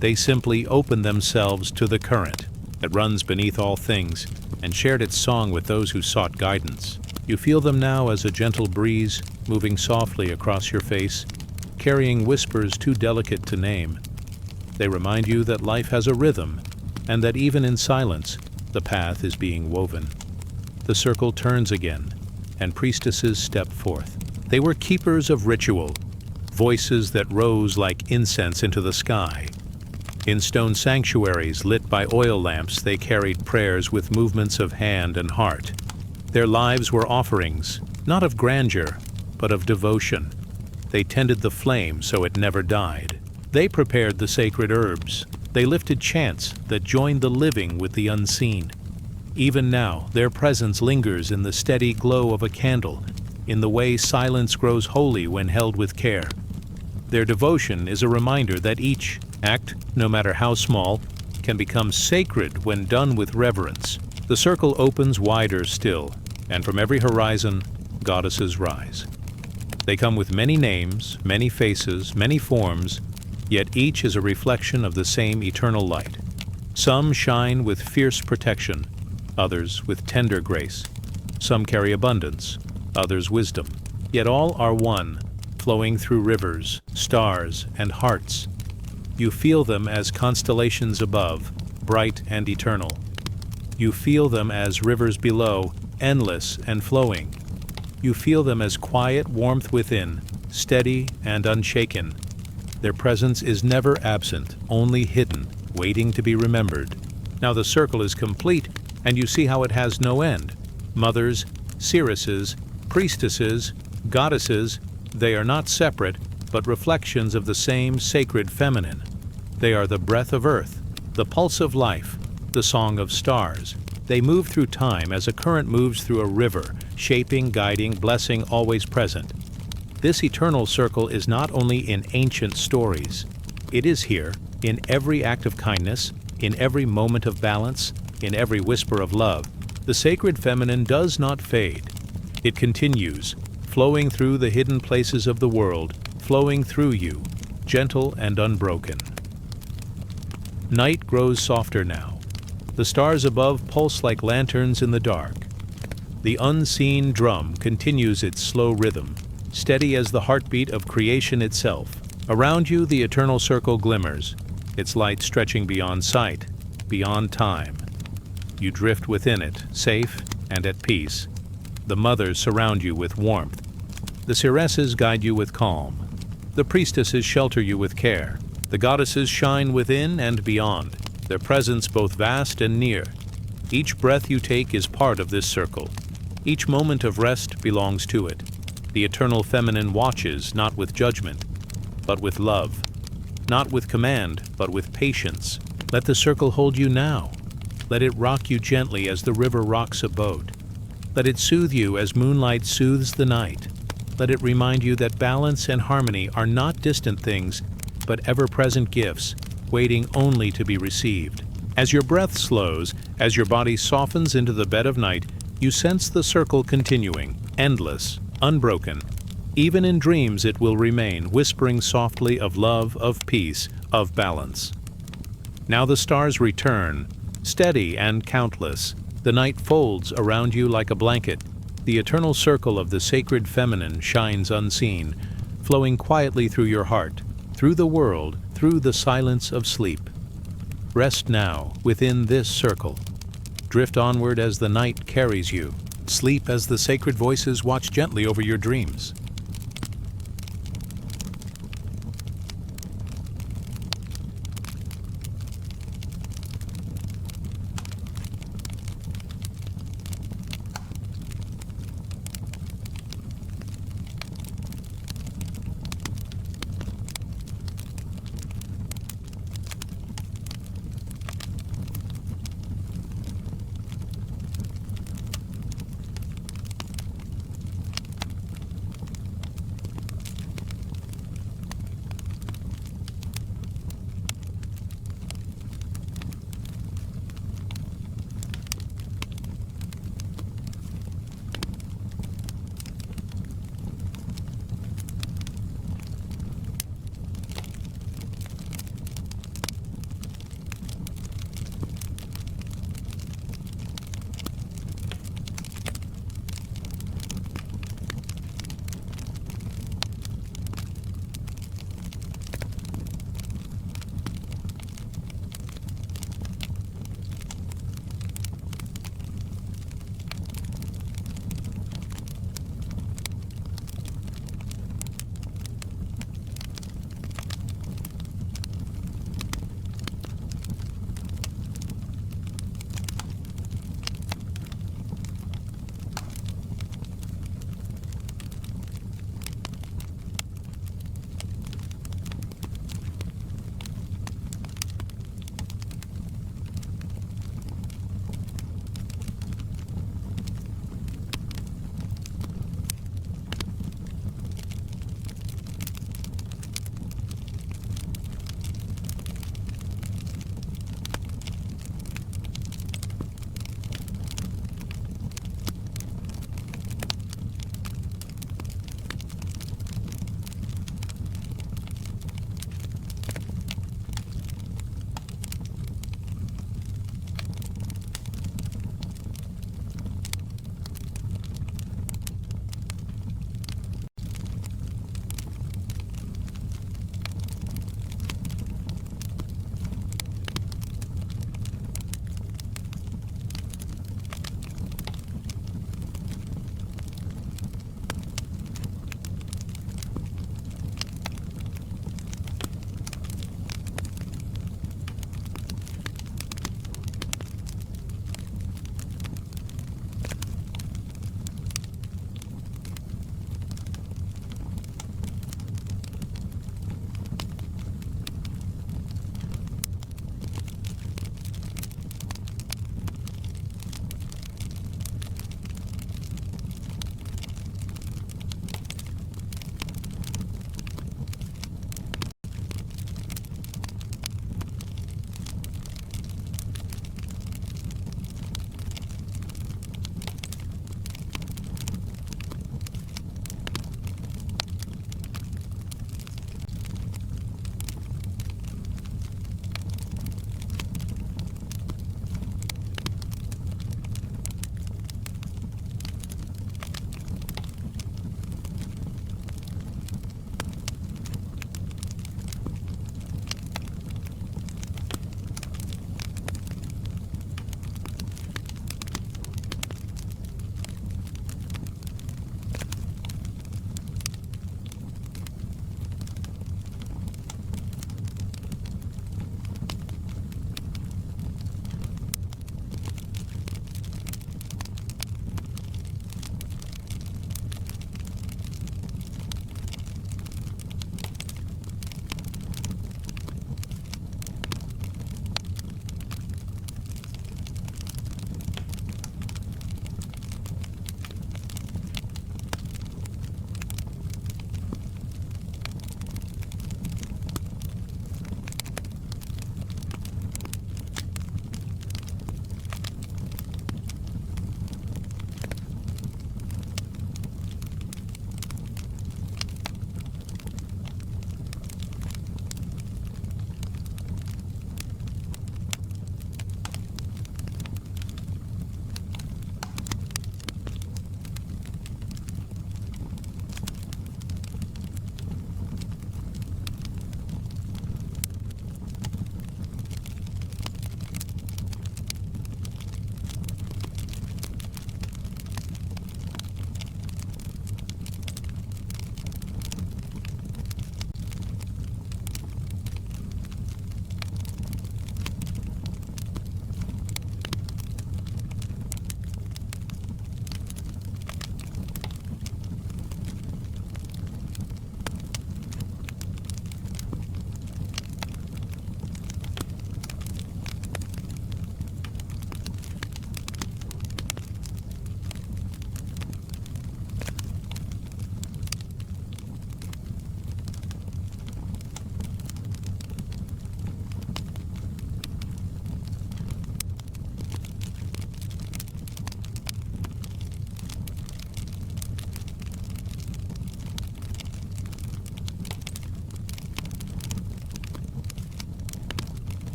They simply opened themselves to the current that runs beneath all things and shared its song with those who sought guidance. You feel them now as a gentle breeze moving softly across your face, carrying whispers too delicate to name. They remind you that life has a rhythm, and that even in silence, the path is being woven. The circle turns again, and priestesses step forth. They were keepers of ritual, voices that rose like incense into the sky. In stone sanctuaries lit by oil lamps, they carried prayers with movements of hand and heart. Their lives were offerings, not of grandeur, but of devotion. They tended the flame so it never died. They prepared the sacred herbs. They lifted chants that joined the living with the unseen. Even now, their presence lingers in the steady glow of a candle, in the way silence grows holy when held with care. Their devotion is a reminder that each act, no matter how small, can become sacred when done with reverence. The circle opens wider still, and from every horizon, goddesses rise. They come with many names, many faces, many forms, yet each is a reflection of the same eternal light. Some shine with fierce protection, others with tender grace. Some carry abundance, others wisdom. Yet all are one, flowing through rivers, stars, and hearts. You feel them as constellations above, bright and eternal. You feel them as rivers below, endless and flowing. You feel them as quiet warmth within, steady and unshaken. Their presence is never absent, only hidden, waiting to be remembered. Now the circle is complete, and you see how it has no end. Mothers, seeresses, priestesses, goddesses, they are not separate, but reflections of the same sacred feminine. They are the breath of earth, the pulse of life, the song of stars. They move through time as a current moves through a river, shaping, guiding, blessing, always present. This eternal circle is not only in ancient stories. It is here, in every act of kindness, in every moment of balance, in every whisper of love. The sacred feminine does not fade. It continues, flowing through the hidden places of the world, flowing through you, gentle and unbroken. Night grows softer now. The stars above pulse like lanterns in the dark. The unseen drum continues its slow rhythm, steady as the heartbeat of creation itself. Around you the eternal circle glimmers, its light stretching beyond sight, beyond time. You drift within it, safe and at peace. The mothers surround you with warmth. The seeresses guide you with calm. The priestesses shelter you with care. The goddesses shine within and beyond, their presence both vast and near. Each breath you take is part of this circle. Each moment of rest belongs to it. The eternal feminine watches not with judgment, but with love. Not with command, but with patience. Let the circle hold you now. Let it rock you gently as the river rocks a boat. Let it soothe you as moonlight soothes the night. Let it remind you that balance and harmony are not distant things, but ever-present gifts, waiting only to be received. As your breath slows, as your body softens into the bed of night, you sense the circle continuing, endless, unbroken. Even in dreams it will remain, whispering softly of love, of peace, of balance. Now the stars return, steady and countless. The night folds around you like a blanket. The eternal circle of the sacred feminine shines unseen, flowing quietly through your heart, through the world, through the silence of sleep. Rest now within this circle. Drift onward as the night carries you. Sleep as the sacred voices watch gently over your dreams.